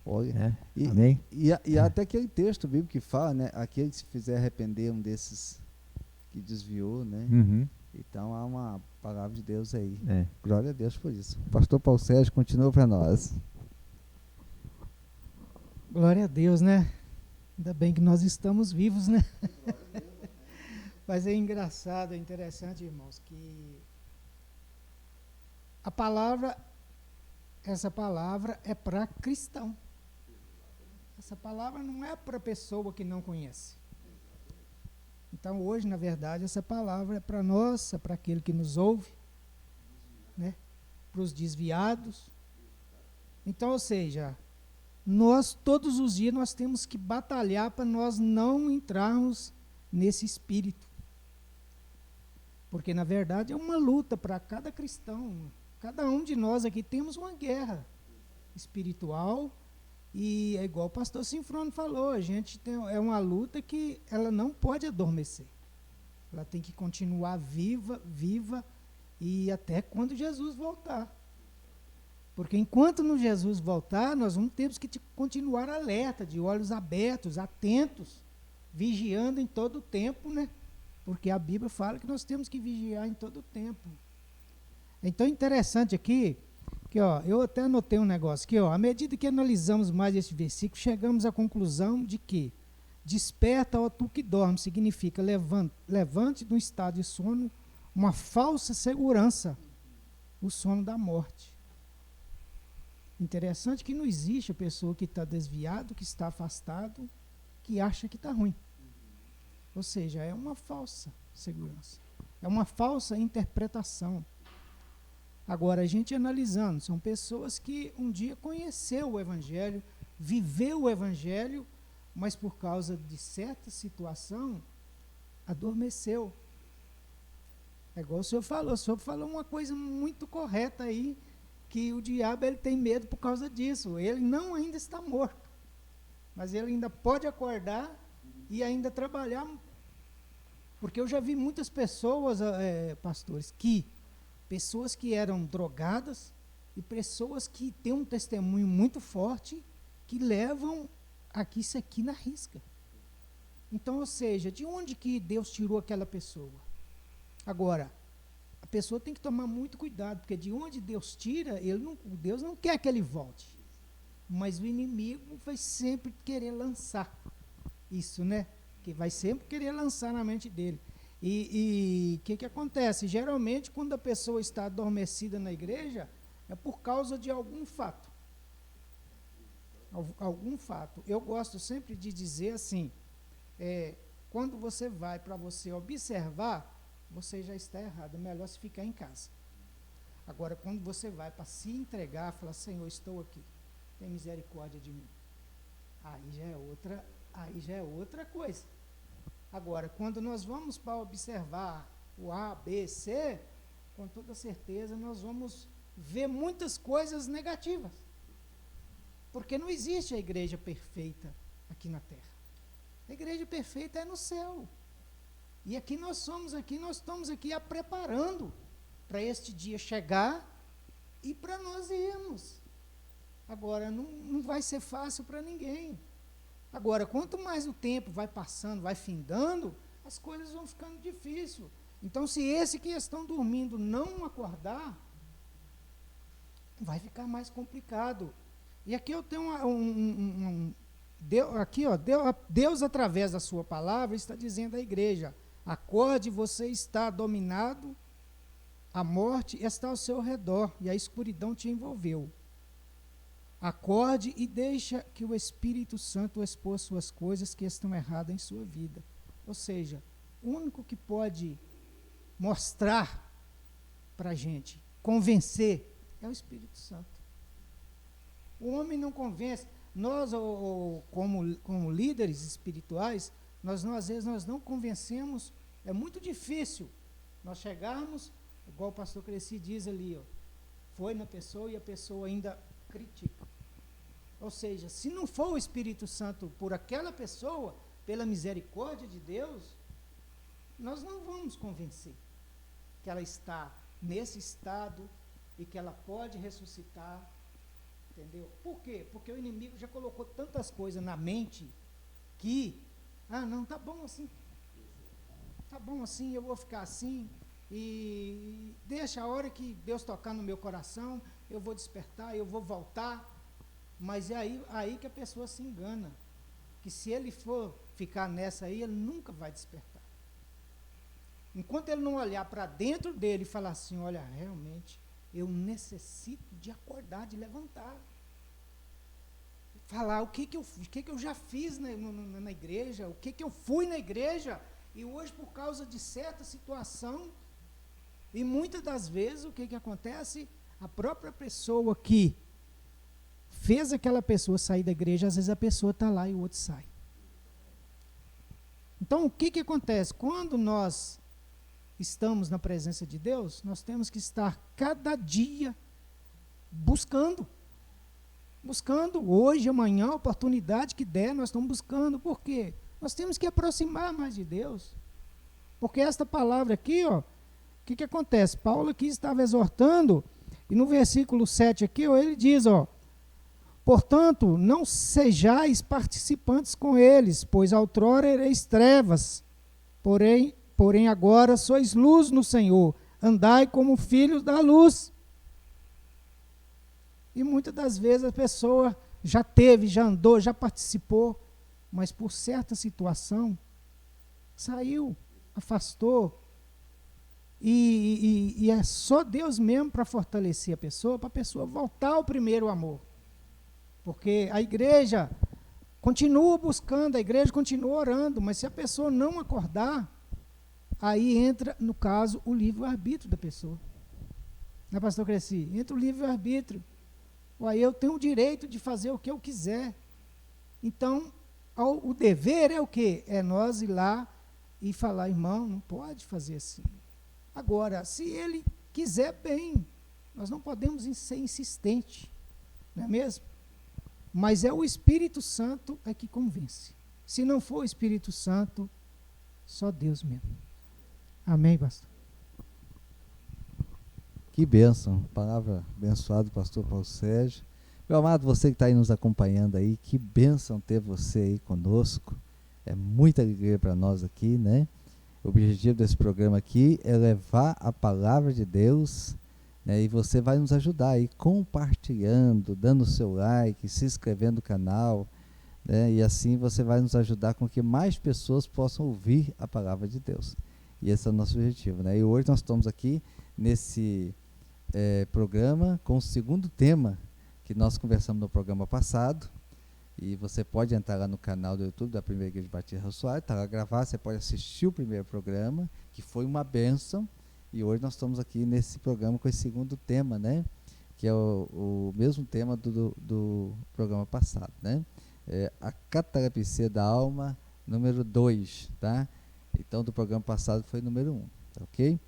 Olha, Amém? E até aquele texto bíblico que fala, né? Aquele que se fizer arrepender, um desses que desviou, né? Uhum. Então há uma palavra de Deus aí. Glória a Deus por isso. O pastor Paulo Sérgio continua para nós. Glória a Deus, né? Ainda bem que nós estamos vivos, né? Mas é engraçado, é interessante, irmãos, que essa palavra é para cristão. Essa palavra não é para pessoa que não conhece. Então, hoje, na verdade, essa palavra é para nós, é para aquele que nos ouve, né? Para os desviados. Então, ou seja, nós, todos os dias, nós temos que batalhar para nós não entrarmos nesse espírito. Porque, na verdade, é uma luta para cada cristão. Cada um de nós aqui temos uma guerra espiritual. E é igual o pastor Sinfrônio falou, a gente é uma luta que ela não pode adormecer. Ela tem que continuar viva, e até quando Jesus voltar. Porque enquanto no Jesus voltar, nós vamos ter que continuar alerta, de olhos abertos, atentos, vigiando em todo o tempo, né? Porque a Bíblia fala que nós temos que vigiar em todo o tempo. Então, interessante aqui, que ó, eu até anotei um negócio aqui, ó, à medida que analisamos mais esse versículo, chegamos à conclusão de que desperta, ó tu que dorme, significa levante do estado de sono uma falsa segurança, o sono da morte. Interessante que não existe a pessoa que está desviado, que está afastado, que acha que está ruim. Ou seja, é uma falsa segurança. É uma falsa interpretação. Agora, a gente analisando, são pessoas que um dia conheceu o Evangelho, viveu o Evangelho, mas por causa de certa situação, adormeceu. É igual o senhor falou uma coisa muito correta aí, que o diabo ele tem medo por causa disso. Ele não ainda está morto, mas ele ainda pode acordar e ainda trabalhar. Porque eu já vi muitas pessoas, pastores, pessoas que eram drogadas e pessoas que têm um testemunho muito forte, que levam isso aqui na risca. Então, ou seja, de onde que Deus tirou aquela pessoa? Agora, a pessoa tem que tomar muito cuidado, porque de onde Deus tira, Deus não quer que ele volte. Mas o inimigo vai sempre querer lançar isso, né? Que vai sempre querer lançar na mente dele. E o que acontece? Geralmente, quando a pessoa está adormecida na igreja, é por causa de algum fato. Algum fato. Eu gosto sempre de dizer assim, quando você vai para você observar, você já está errado, é melhor se ficar em casa. Agora, quando você vai para se entregar, falar, Senhor, estou aqui, tem misericórdia de mim. Aí já é outra coisa. Agora, quando nós vamos para observar o A, B, C, com toda certeza nós vamos ver muitas coisas negativas. Porque não existe a igreja perfeita aqui na terra. A igreja perfeita é no céu. E aqui nós estamos aqui a preparando para este dia chegar e para nós irmos. Agora, não vai ser fácil para ninguém. Agora, quanto mais o tempo vai passando, vai findando, as coisas vão ficando difíceis. Então, se esse que estão dormindo não acordar, vai ficar mais complicado. E aqui eu tenho Deus, através da sua palavra, está dizendo à igreja, acorde, você está dominado, a morte está ao seu redor e a escuridão te envolveu. Acorde e deixa que o Espírito Santo expor suas coisas que estão erradas em sua vida. Ou seja, o único que pode mostrar para a gente, convencer, é o Espírito Santo. O homem não convence. Nós, como líderes espirituais, às vezes nós não convencemos. É muito difícil nós chegarmos, igual o pastor Cresci diz ali, foi na pessoa e a pessoa ainda critica. Ou seja, se não for o Espírito Santo por aquela pessoa, pela misericórdia de Deus, nós não vamos convencer que ela está nesse estado e que ela pode ressuscitar, entendeu? Por quê? Porque o inimigo já colocou tantas coisas na mente que, não, tá bom assim, eu vou ficar assim, e deixa a hora que Deus tocar no meu coração, eu vou despertar, eu vou voltar. Mas é aí que a pessoa se engana, que se ele for ficar nessa aí, ele nunca vai despertar. Enquanto ele não olhar para dentro dele e falar assim, olha, realmente, eu necessito de acordar, de levantar. Falar o que eu já fiz na igreja, o que eu fui na igreja, e hoje, por causa de certa situação, e muitas das vezes, o que acontece? A própria pessoa que fez aquela pessoa sair da igreja, às vezes a pessoa está lá e o outro sai. Então, o que acontece? Quando nós estamos na presença de Deus, nós temos que estar cada dia buscando hoje, amanhã, a oportunidade que der, nós estamos buscando. Por quê? Nós temos que aproximar mais de Deus. Porque esta palavra aqui, ó, o que acontece? Paulo aqui estava exortando, e no versículo 7 aqui, ó, ele diz, ó, portanto, não sejais participantes com eles, pois outrora erais trevas, porém agora sois luz no Senhor, andai como filhos da luz. E muitas das vezes a pessoa já teve, já andou, já participou, mas por certa situação, saiu, afastou, e é só Deus mesmo para fortalecer a pessoa, para a pessoa voltar ao primeiro amor. Porque a igreja continua buscando, a igreja continua orando, mas se a pessoa não acordar, aí entra, no caso, o livre-arbítrio da pessoa. Né, pastor Cresci? Entra o livre-arbítrio. Aí eu tenho o direito de fazer o que eu quiser. Então, o dever é o quê? É nós ir lá e falar, irmão, não pode fazer assim. Agora, se ele quiser, bem, nós não podemos ser insistentes, não é mesmo? Mas é o Espírito Santo é que convence. Se não for o Espírito Santo, só Deus mesmo. Amém, pastor? Que bênção, palavra abençoada do pastor Paulo Sérgio. Meu amado, você que está aí nos acompanhando aí, que bênção ter você aí conosco. É muita alegria para nós aqui, né? O objetivo desse programa aqui é levar a palavra de Deus, né? E você vai nos ajudar aí compartilhando, dando o seu like, se inscrevendo no canal, né? E assim você vai nos ajudar com que mais pessoas possam ouvir a palavra de Deus. E esse é o nosso objetivo, né? E hoje nós estamos aqui nesse programa com o segundo tema que nós conversamos no programa passado, e você pode entrar lá no canal do YouTube da Primeira Igreja Batista Rio Soares, está lá gravado, você pode assistir o primeiro programa, que foi uma bênção, e hoje nós estamos aqui nesse programa com esse segundo tema, né, que é o mesmo tema do programa passado, né, a catalepsia da alma, número 2, tá? Então, do programa passado foi número 1, tá ok?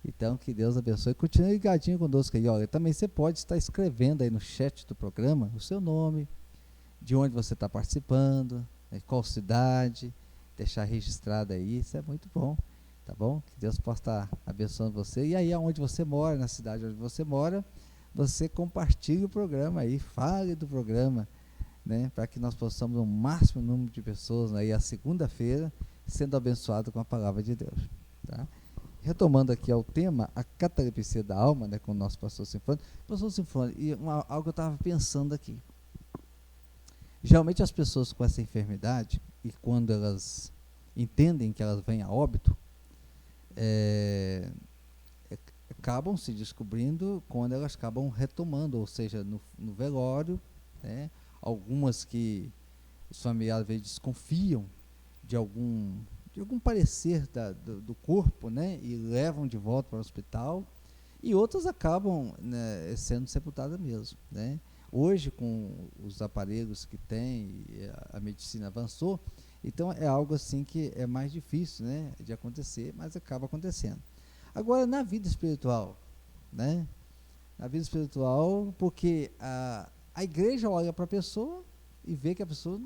Então, que Deus abençoe. Continue ligadinho conosco aí. Olha, também você pode estar escrevendo aí no chat do programa o seu nome, de onde você está participando, né, qual cidade, deixar registrado aí. Isso é muito bom, tá bom? Que Deus possa estar abençoando você. E aí, aonde você mora, na cidade onde você mora, você compartilhe o programa aí, fale do programa, né, para que nós possamos o máximo número de pessoas aí, a segunda-feira, sendo abençoado com a palavra de Deus, tá? Retomando aqui ao tema, a catalepsia da alma, né, com o nosso pastor Sinfônico. Pastor Sinfônico, e algo que eu estava pensando aqui. Geralmente as pessoas com essa enfermidade, e quando elas entendem que elas vêm a óbito, acabam se descobrindo quando elas acabam retomando, ou seja, no velório, né, algumas que os familiares às vezes desconfiam de algum parecer do corpo, né, e levam de volta para o hospital, e outras acabam, né, sendo sepultadas mesmo, né. Hoje, com os aparelhos que tem, a medicina avançou, então é algo assim que é mais difícil, né, de acontecer, mas acaba acontecendo. Agora, na vida espiritual, né, porque a igreja olha para a pessoa e vê que a pessoa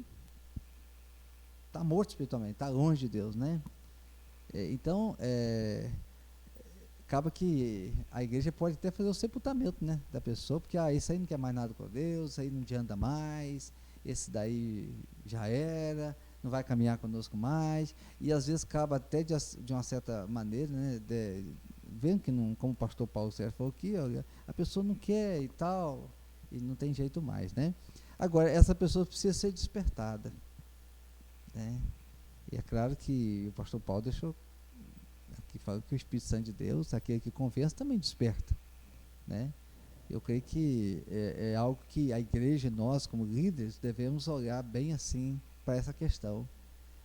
está morta espiritualmente, está longe de Deus, né? Então, acaba que a igreja pode até fazer o sepultamento, né, da pessoa, porque esse aí não quer mais nada com Deus, esse aí não adianta mais, esse daí já era, não vai caminhar conosco mais, e às vezes acaba até de uma certa maneira, né, vendo que, não, como o pastor Paulo Sérgio falou aqui, olha, a pessoa não quer e tal, e não tem jeito mais, né? Agora, essa pessoa precisa ser despertada, né? E é claro que o pastor Paulo deixou aqui, fala que o Espírito Santo de Deus, aquele que convence, também desperta, né? eu creio que é algo que a igreja e nós, como líderes, devemos olhar bem assim para essa questão,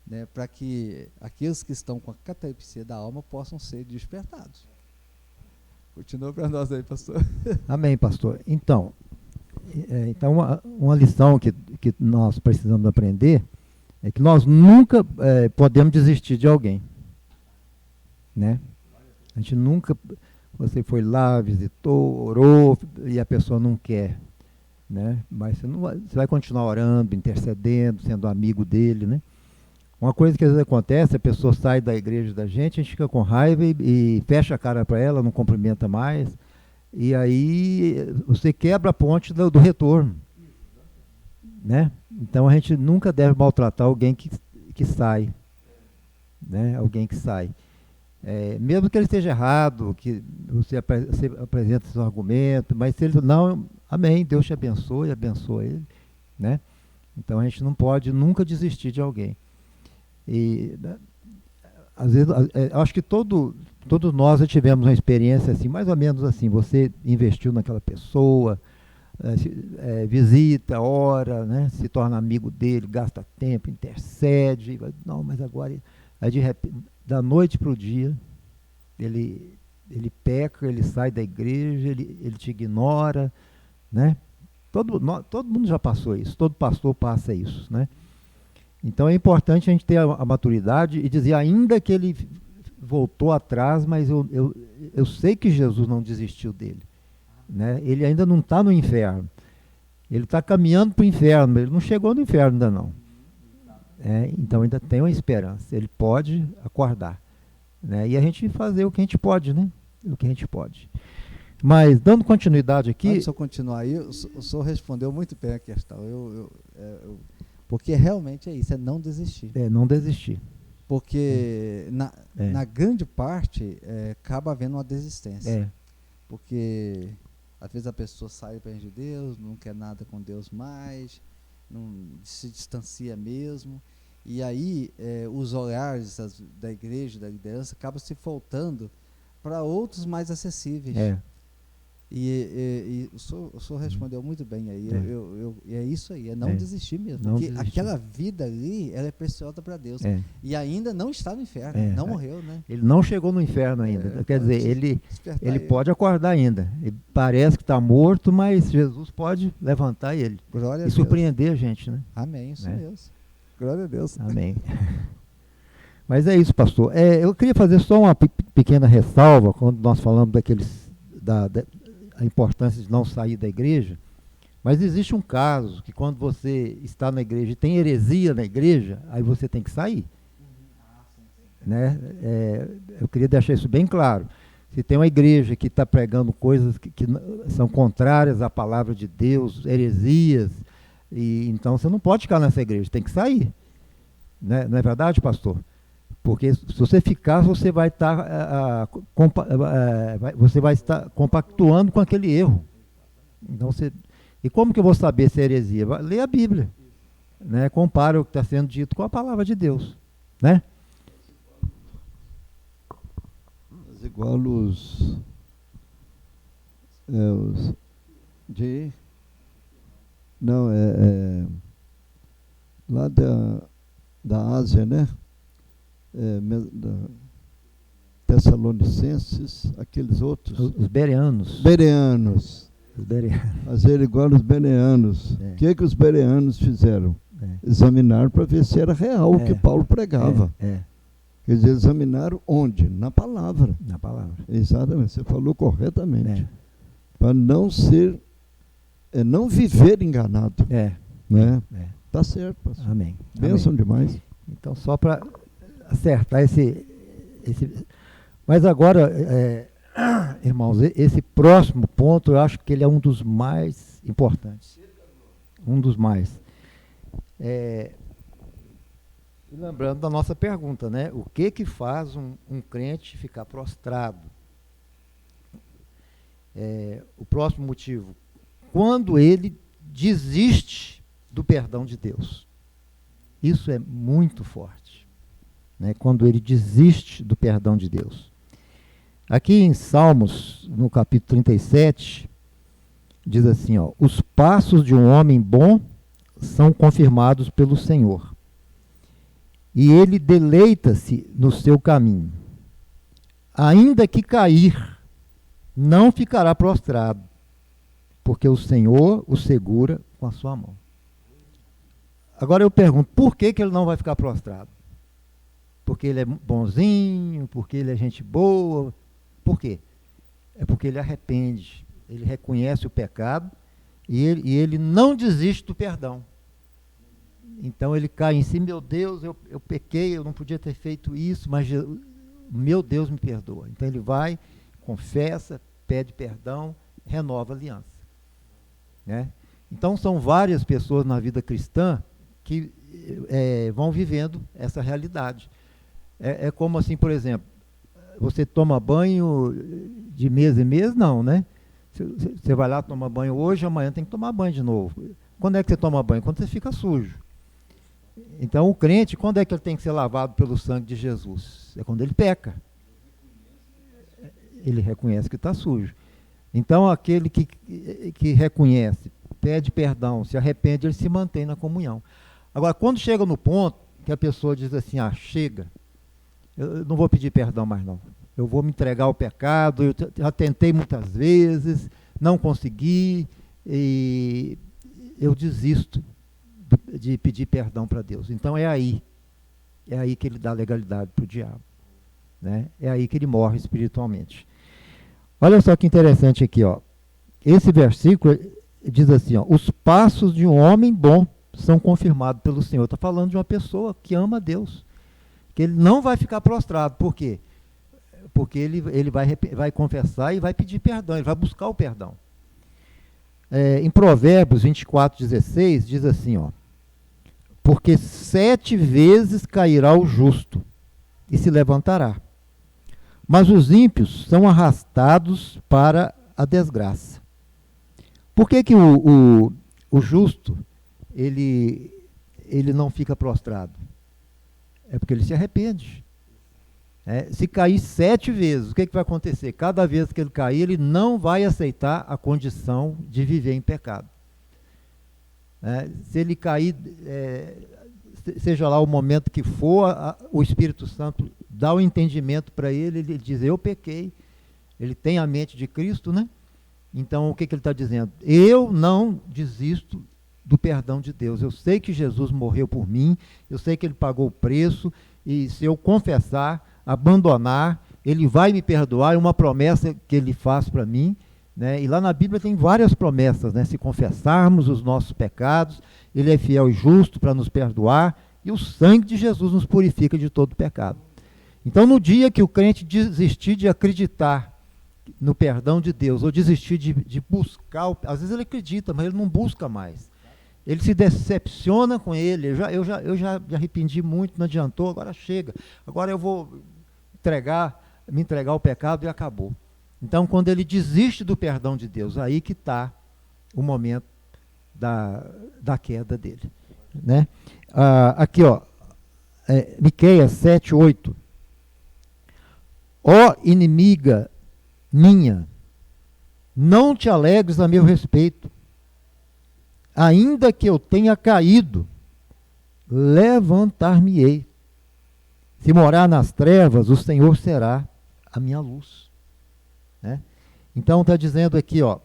né, para que aqueles que estão com a catalepsia da alma possam ser despertados. Continua para nós aí, pastor. Amém, pastor. Então uma lição que nós precisamos aprender é que nós nunca podemos desistir de alguém, né? A gente nunca, você foi lá, visitou, orou e a pessoa não quer, né? Mas você vai continuar orando, intercedendo, sendo amigo dele, né? Uma coisa que às vezes acontece, a pessoa sai da igreja da gente, a gente fica com raiva e fecha a cara para ela, não cumprimenta mais, e aí você quebra a ponte do retorno, né? Então a gente nunca deve maltratar alguém que sai, né? Alguém que sai. Mesmo que ele esteja errado, que você apresenta seu argumento, mas se ele não, amém, Deus te abençoe, abençoa ele, né? Então a gente não pode nunca desistir de alguém. E às vezes, eu acho que todos nós já tivemos uma experiência assim, mais ou menos assim, você investiu naquela pessoa, visita, ora, né, se torna amigo dele, gasta tempo, intercede, não, mas agora, aí de repente, da noite para o dia, ele peca, ele sai da igreja, ele te ignora, né? Todo mundo já passou isso, todo pastor passa isso, né? Então é importante a gente ter a maturidade e dizer, ainda que ele voltou atrás, mas eu sei que Jesus não desistiu dele, né? Ele ainda não está no inferno, ele está caminhando para o inferno, mas ele não chegou no inferno ainda não. Então ainda tem uma esperança, ele pode acordar, né? E a gente fazer o que a gente pode, né? O que a gente pode. Mas dando continuidade aqui... Antes de eu continuar aí, o senhor respondeu muito bem a questão, porque realmente é isso, é não desistir. Não desistir. Porque na grande parte acaba havendo uma desistência. Porque às vezes a pessoa sai para de Deus, não quer nada com Deus mais, não se distancia mesmo, e aí os olhares da igreja, da liderança, acabam se voltando para outros mais acessíveis. E o senhor respondeu muito bem aí. É isso aí, é não desistir mesmo. Não porque desistir. Aquela vida ali, ela é preciosa para Deus. E ainda não está no inferno, não morreu, né? Ele não chegou no inferno ainda. Quer dizer, ele pode acordar ainda. Ele parece que está morto, mas Jesus pode levantar ele. Glória a e Deus. Surpreender a gente, né? Amém, isso mesmo. Glória a Deus. Amém. Mas é isso, pastor. Eu queria fazer só uma pequena ressalva quando nós falamos a importância de não sair da igreja, mas existe um caso que quando você está na igreja e tem heresia na igreja, aí você tem que sair. Né? Eu queria deixar isso bem claro. Se tem uma igreja que está pregando coisas que são contrárias à palavra de Deus, heresias, então você não pode ficar nessa igreja, tem que sair. Né? Não é verdade, pastor? Porque se você ficar, você vai estar compactuando com aquele erro. Então, e como que eu vou saber se é heresia? Lê a Bíblia, né? Compara o que está sendo dito com a palavra de Deus, né? Mas igual lá da Ásia, né? Tessalonicenses, aqueles outros. Os bereanos. Fazer igual os bereanos. O que os bereanos fizeram? Examinaram para ver se era real o que Paulo pregava. Quer dizer, examinaram onde? Na palavra. Na palavra. Exatamente, você falou corretamente. Para não não viver enganado. Né? Tá certo, pastor. Amém. Bênção demais. Então, só para acertar esse... Mas agora, irmãos, esse próximo ponto, eu acho que ele é um dos mais importantes. Um dos mais. E lembrando da nossa pergunta, né? O que faz um crente ficar prostrado? O próximo motivo, quando ele desiste do perdão de Deus. Isso é muito forte, né? Quando ele desiste do perdão de Deus. Aqui em Salmos, no capítulo 37, diz assim, ó, os passos de um homem bom são confirmados pelo Senhor, e ele deleita-se no seu caminho. Ainda que cair, não ficará prostrado, porque o Senhor o segura com a sua mão. Agora eu pergunto, por que ele não vai ficar prostrado? Porque ele é bonzinho, porque ele é gente boa? Por quê? É porque ele arrepende, ele reconhece o pecado e ele não desiste do perdão. Então ele cai em si, meu Deus, eu pequei, eu não podia ter feito isso, mas meu Deus me perdoa. Então ele vai, confessa, pede perdão, renova a aliança. Né? Então são várias pessoas na vida cristã que vão vivendo essa realidade. É como assim, por exemplo, você toma banho de mês em mês? Não, né? Você vai lá, toma banho hoje, amanhã tem que tomar banho de novo. Quando é que você toma banho? Quando você fica sujo. Então o crente, quando é que ele tem que ser lavado pelo sangue de Jesus? É quando ele peca. Ele reconhece que está sujo. Então aquele que reconhece, pede perdão, se arrepende, ele se mantém na comunhão. Agora, quando chega no ponto que a pessoa diz assim, chega, eu não vou pedir perdão mais não. Eu vou me entregar ao pecado, eu já tentei muitas vezes, não consegui, e eu desisto de pedir perdão para Deus. Então é aí que ele dá legalidade para o diabo. Né? É aí que ele morre espiritualmente. Olha só que interessante aqui, ó. Esse versículo diz assim, ó, os passos de um homem bom são confirmados pelo Senhor. Está falando de uma pessoa que ama a Deus, que ele não vai ficar prostrado. Por quê? Porque ele vai confessar e vai pedir perdão, ele vai buscar o perdão. Em Provérbios 24:16 diz assim, ó, porque 7 vezes cairá o justo e se levantará, mas os ímpios são arrastados para a desgraça. Por que o justo ele não fica prostrado? É porque ele se arrepende. Se cair 7 vezes, o que vai acontecer? Cada vez que ele cair, ele não vai aceitar a condição de viver em pecado. Se ele cair, seja lá o momento que for, o Espírito Santo dá o entendimento para ele, ele diz, eu pequei. Ele tem a mente de Cristo, né? Então, o que ele está dizendo? Eu não desisto do perdão de Deus. Eu sei que Jesus morreu por mim, eu sei que ele pagou o preço, e se eu confessar, abandonar, ele vai me perdoar, é uma promessa que ele faz para mim, né? E lá na Bíblia tem várias promessas, né? Se confessarmos os nossos pecados, ele é fiel e justo para nos perdoar, e o sangue de Jesus nos purifica de todo pecado. Então, no dia que o crente desistir de acreditar no perdão de Deus, ou desistir de buscar, às vezes ele acredita, mas ele não busca mais. Ele se decepciona com ele. Eu já me arrependi muito, não adiantou, agora chega. Agora eu vou me entregar ao pecado e acabou. Então, quando ele desiste do perdão de Deus, aí que está o momento da queda dele. Né? Aqui, ó, Miqueias 7:8. Ó inimiga minha, não te alegres a meu respeito. Ainda que eu tenha caído, levantar-me-ei. Se morar nas trevas, o Senhor será a minha luz. Né? Então está dizendo aqui, ó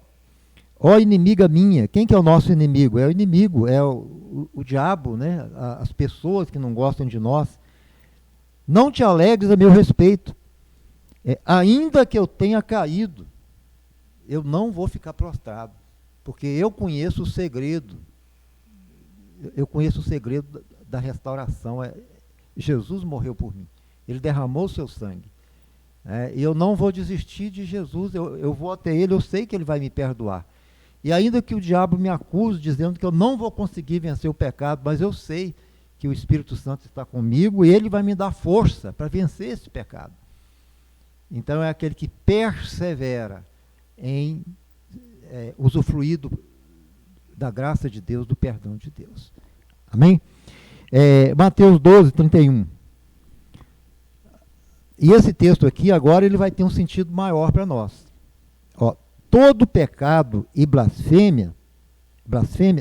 inimiga minha. Quem que é o nosso inimigo? É o inimigo, é o diabo, né? As pessoas que não gostam de nós. Não te alegres a meu respeito. Ainda que eu tenha caído, eu não vou ficar prostrado, porque eu conheço o segredo. Eu conheço o segredo da restauração. Jesus morreu por mim. Ele derramou o seu sangue. E eu não vou desistir de Jesus. Eu vou até ele, eu sei que ele vai me perdoar. E ainda que o diabo me acuse, dizendo que eu não vou conseguir vencer o pecado, mas eu sei que o Espírito Santo está comigo e ele vai me dar força para vencer esse pecado. Então é aquele que persevera em usufruir da graça de Deus, do perdão de Deus. Amém? Mateus 12:31. E esse texto aqui, agora, ele vai ter um sentido maior para nós. Ó, todo pecado e blasfêmia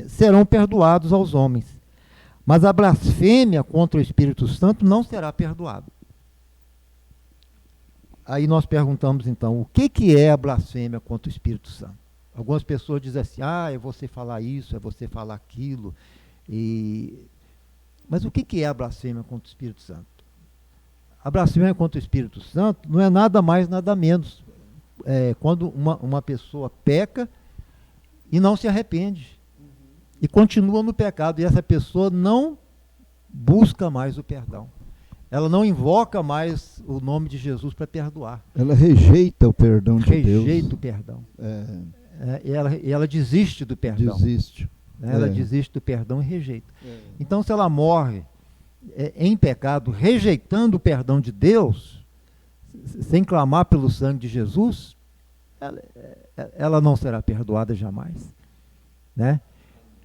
serão perdoados aos homens, mas a blasfêmia contra o Espírito Santo não será perdoada. Aí nós perguntamos então, o que é a blasfêmia contra o Espírito Santo? Algumas pessoas dizem assim, é você falar isso, é você falar aquilo. Mas o que é a blasfêmia contra o Espírito Santo? A blasfêmia contra o Espírito Santo não é nada mais, nada menos. Quando uma pessoa peca e não se arrepende. E continua no pecado, e essa pessoa não busca mais o perdão. Ela não invoca mais o nome de Jesus para perdoar. Ela rejeita o perdão de Deus. Rejeita o perdão. E ela desiste do perdão. Desiste. Ela desiste do perdão e rejeita. Então, se ela morre em pecado, rejeitando o perdão de Deus, sem clamar pelo sangue de Jesus, ela não será perdoada jamais. Né?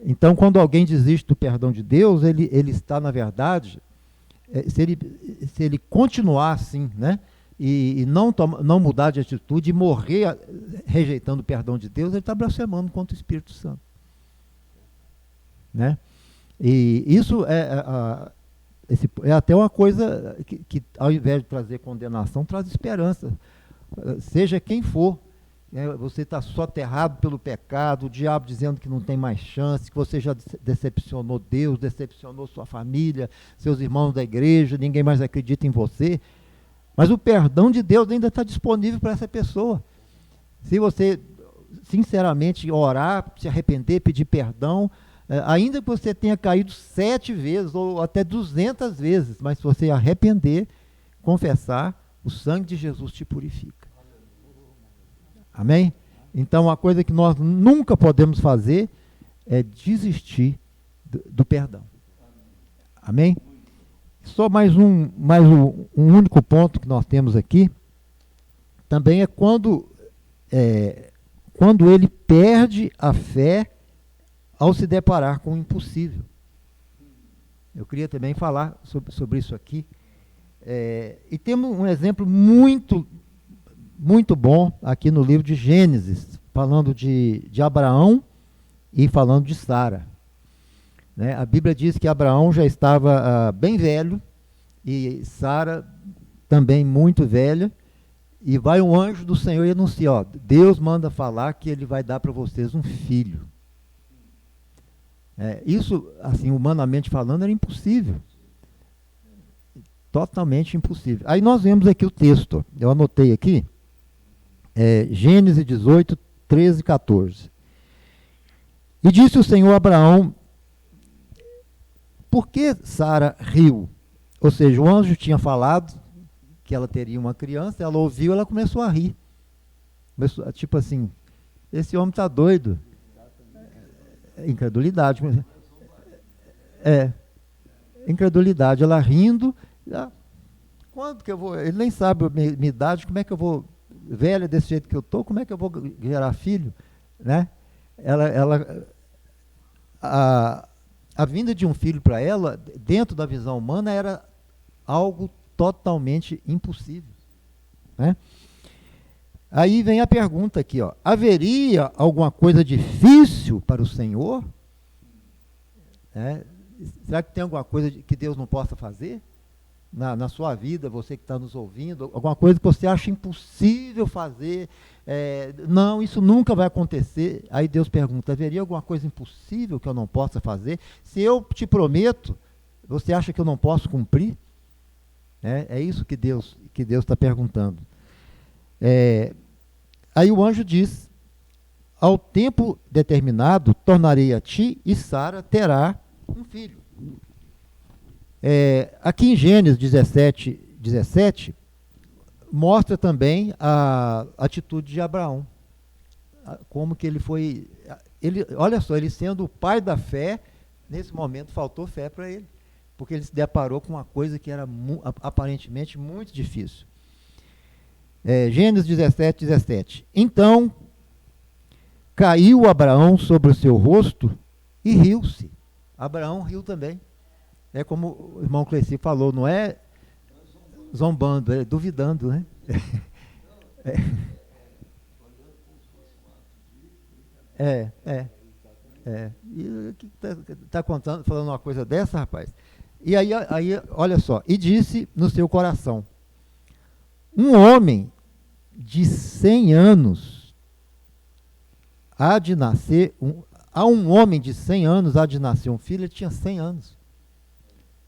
Então, quando alguém desiste do perdão de Deus, ele está, na verdade, se ele continuar assim, né, e não mudar de atitude e morrer rejeitando o perdão de Deus, ele está blasfemando contra o Espírito Santo. Né? E isso é até uma coisa que, ao invés de trazer condenação, traz esperança. Seja quem for, você está soterrado pelo pecado, o diabo dizendo que não tem mais chance, que você já decepcionou Deus, decepcionou sua família, seus irmãos da igreja, ninguém mais acredita em você. Mas o perdão de Deus ainda está disponível para essa pessoa. Se você sinceramente orar, se arrepender, pedir perdão, ainda que você tenha caído 7 vezes ou até 200 vezes, mas se você arrepender, confessar, o sangue de Jesus te purifica. Amém? Então, uma coisa que nós nunca podemos fazer é desistir do perdão. Amém? Só mais um único ponto que nós temos aqui, também é quando ele perde a fé ao se deparar com o impossível. Eu queria também falar sobre isso aqui. E temos um exemplo muito bom aqui no livro de Gênesis, falando de Abraão e falando de Sara. Né? A Bíblia diz que Abraão já estava bem velho e Sara também muito velha, e vai um anjo do Senhor e anuncia, Deus manda falar que ele vai dar para vocês um filho. Isso, assim, humanamente falando, era impossível. Totalmente impossível. Aí nós vemos aqui o texto, eu anotei aqui, Gênesis 18, 13 e 14. E disse o Senhor a Abraão, por que Sara riu? Ou seja, o anjo tinha falado que ela teria uma criança, ela ouviu, ela começou a rir. Tipo assim, esse homem está doido. Incredulidade. Incredulidade, ela rindo. Quando que eu vou? Ele nem sabe a minha idade, como é que eu vou, velha desse jeito que eu estou, como é que eu vou gerar filho? Né? A vinda de um filho para ela, dentro da visão humana, era algo totalmente impossível. Né? Aí vem a pergunta aqui, haveria alguma coisa difícil para o Senhor? Será que tem alguma coisa que Deus não possa fazer? Na sua vida, você que está nos ouvindo, alguma coisa que você acha impossível fazer, não, isso nunca vai acontecer. Aí Deus pergunta, haveria alguma coisa impossível que eu não possa fazer? Se eu te prometo, você acha que eu não posso cumprir? É isso que Deus está perguntando. Aí o anjo diz, ao tempo determinado, tornarei a ti e Sara terá um filho. Aqui em Gênesis 17, mostra também a atitude de Abraão. Como que ele foi... olha só, ele sendo o pai da fé, nesse momento faltou fé para ele, porque ele se deparou com uma coisa que era aparentemente muito difícil. Gênesis 17. Então, caiu Abraão sobre o seu rosto e riu-se. Abraão riu também. É como o irmão Cleci falou, não é zombando, é duvidando, né? E que tá contando, falando uma coisa dessa, rapaz? E aí, olha só. E disse no seu coração: um homem de 100 anos há de nascer, a um homem de 100 anos há de nascer um filho. Ele tinha 100 anos.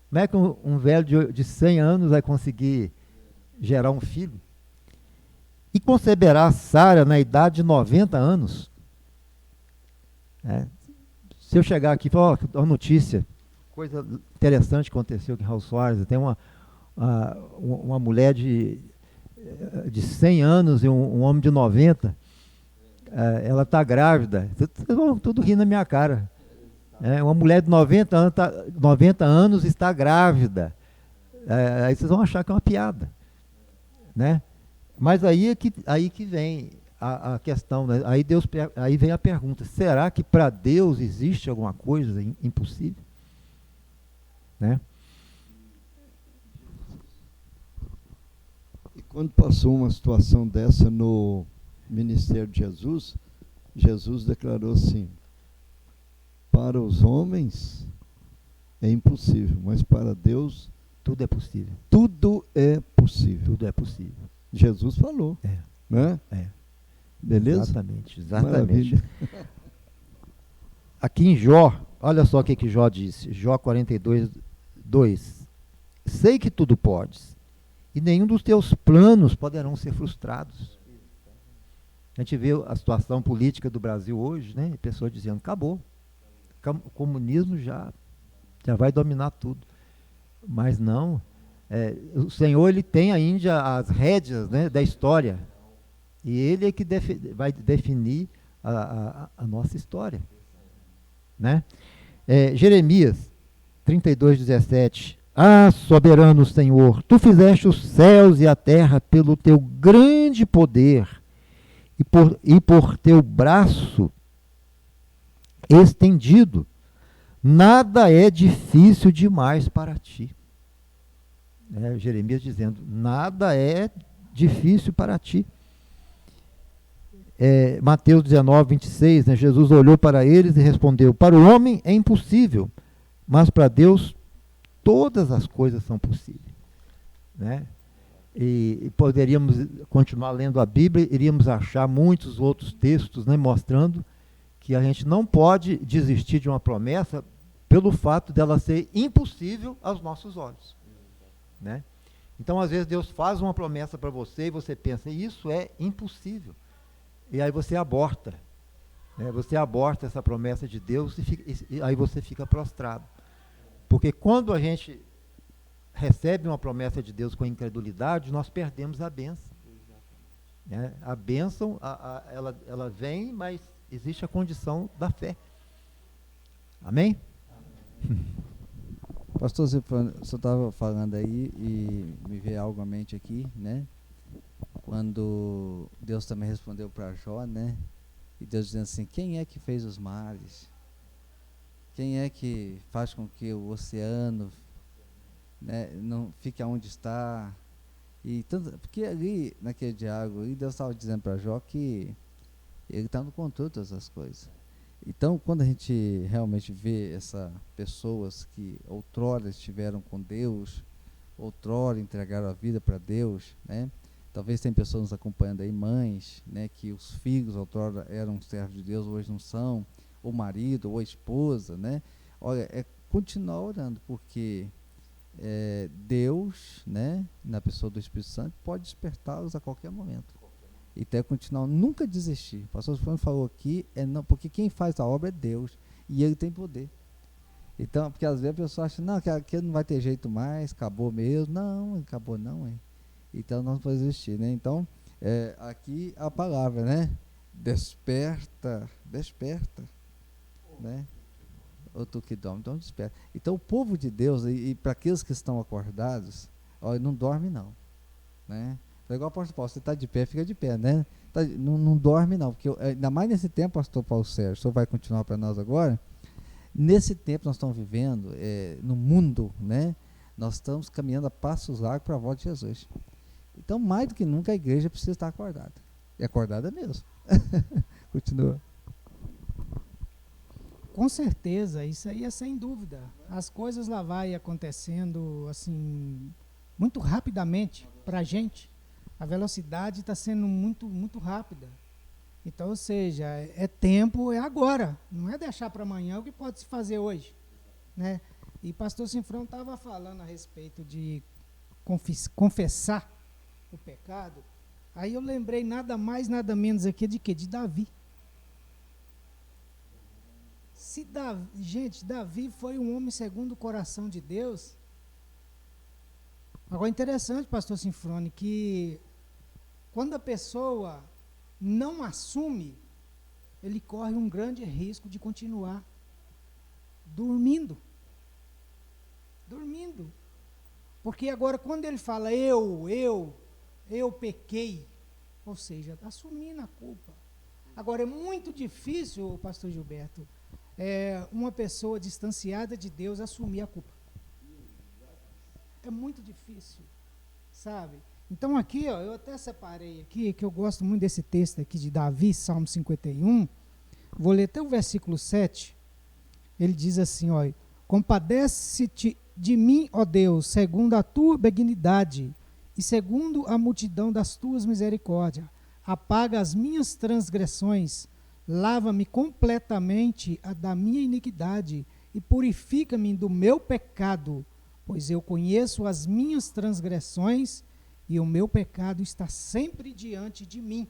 Como é que um velho de 100 anos vai conseguir gerar um filho? E conceberá Sara na idade de 90 anos. Se eu chegar aqui e falar, uma notícia, coisa interessante que aconteceu aqui em Raul Soares, tem uma mulher de 100 anos e um homem de 90, ela está grávida. Vocês vão tudo rir na minha cara. Uma mulher de 90 anos está grávida. Aí vocês vão achar que é uma piada, né? Mas aí que vem a questão, né? Aí vem a pergunta: será que para Deus existe alguma coisa impossível? Né? E quando passou uma situação dessa no ministério de Jesus, Jesus declarou assim: para os homens é impossível, mas para Deus tudo é possível. Tudo é possível. Tudo é possível. Jesus falou. Né? Beleza? Exatamente. Maravilha. Aqui em Jó, olha só o que Jó disse. Jó 42, 2. Sei que tudo podes, e nenhum dos teus planos poderão ser frustrados. A gente vê a situação política do Brasil hoje, né? Pessoas dizendo: acabou. O comunismo já vai dominar tudo. Mas não. O Senhor, ele tem ainda as rédeas, né, da história. E ele é que vai definir a nossa história. Né? Jeremias 32, 17. Ah, soberano Senhor, tu fizeste os céus e a terra pelo teu grande poder e por teu braço estendido. Nada é difícil demais para ti. Jeremias dizendo: nada é difícil para ti. Mateus 19, 26, né, Jesus olhou para eles e respondeu: para o homem é impossível, mas para Deus todas as coisas são possíveis. Né? E poderíamos continuar lendo a Bíblia, iríamos achar muitos outros textos, né, mostrando que a gente não pode desistir de uma promessa pelo fato dela ser impossível aos nossos olhos. Né? Então, às vezes, Deus faz uma promessa para você e você pensa: isso é impossível. E aí você aborta. Né? Você aborta essa promessa de Deus e aí você fica prostrado. Porque quando a gente recebe uma promessa de Deus com incredulidade, nós perdemos a bênção. Né? A bênção, ela vem, mas existe a condição da fé. Amém? Pastor Zifano, você estava falando aí e me veio algo à mente aqui, né? Quando Deus também respondeu para Jó, né? E Deus dizendo assim: quem é que fez os mares? Quem é que faz com que o oceano, né, não fique onde está? E tanto, porque ali, naquele diálogo, Deus estava dizendo para Jó que ele está no controle de todas as coisas. Então, quando a gente realmente vê essas pessoas que outrora estiveram com Deus, outrora entregaram a vida para Deus, né? Talvez tem pessoas nos acompanhando aí, mães, né, que os filhos outrora eram servos de Deus, hoje não são, ou marido, ou a esposa, né? Olha, continuar orando, porque Deus, né, na pessoa do Espírito Santo, pode despertá-los a qualquer momento. E até continuar, nunca desistir. O pastor Fernando falou aqui, não, porque quem faz a obra é Deus, e Ele tem poder. Então, porque às vezes a pessoa acha: não, que não vai ter jeito mais, acabou mesmo. Não, acabou não, hein? Então não pode desistir, né? Então, aqui a palavra, né? Desperta, né? Ou tu que dorme, então desperta. Então o povo de Deus, e para aqueles que estão acordados, olha, não dorme não, né? É igual o apóstolo Paulo: você está de pé, fica de pé, né? Não dorme não, porque ainda mais nesse tempo, pastor Paulo Sérgio, o senhor vai continuar para nós agora. Nesse tempo nós estamos vivendo, no mundo, né? Nós estamos caminhando a passos largos para a volta de Jesus. Então, mais do que nunca, a igreja precisa estar acordada. E acordada mesmo. Continua. Com certeza, isso aí é sem dúvida. As coisas lá vai acontecendo assim muito rapidamente para a gente. A velocidade está sendo muito rápida. Então, ou seja, é tempo, é agora. Não é deixar para amanhã o que pode se fazer hoje, né? E pastor Sinfrão estava falando a respeito de confessar o pecado. Aí eu lembrei nada mais, nada menos aqui de quê? De Davi. Gente, Davi foi um homem segundo o coração de Deus. Agora, interessante, pastor Sinfrone, que quando a pessoa não assume, ele corre um grande risco de continuar dormindo. Porque agora, quando ele fala, eu pequei, ou seja, está assumindo a culpa. Agora, é muito difícil, pastor Gilberto, uma pessoa distanciada de Deus assumir a culpa. É muito difícil, sabe? Então aqui, ó, eu até separei aqui, que eu gosto muito desse texto aqui de Davi, Salmo 51, vou ler até o versículo 7, ele diz assim, ó, compadece-te de mim, ó Deus, segundo a tua benignidade e segundo a multidão das tuas misericórdias, apaga as minhas transgressões, lava-me completamente da minha iniquidade e purifica-me do meu pecado, pois eu conheço as minhas transgressões e o meu pecado está sempre diante de mim.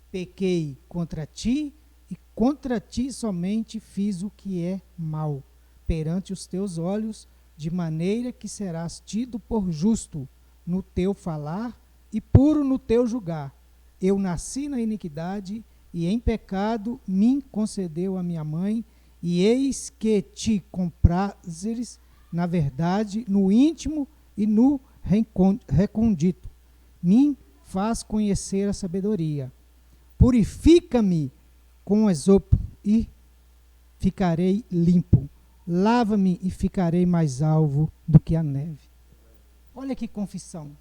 Pequei contra ti e contra ti somente fiz o que é mal perante os teus olhos, de maneira que serás tido por justo no teu falar e puro no teu julgar. Eu nasci na iniquidade e em pecado me concedeu a minha mãe, e eis que te comprazeres na verdade, no íntimo e no recôndito. Me faz conhecer a sabedoria. Purifica-me com esopo e ficarei limpo. Lava-me e ficarei mais alvo do que a neve. Olha que confissão.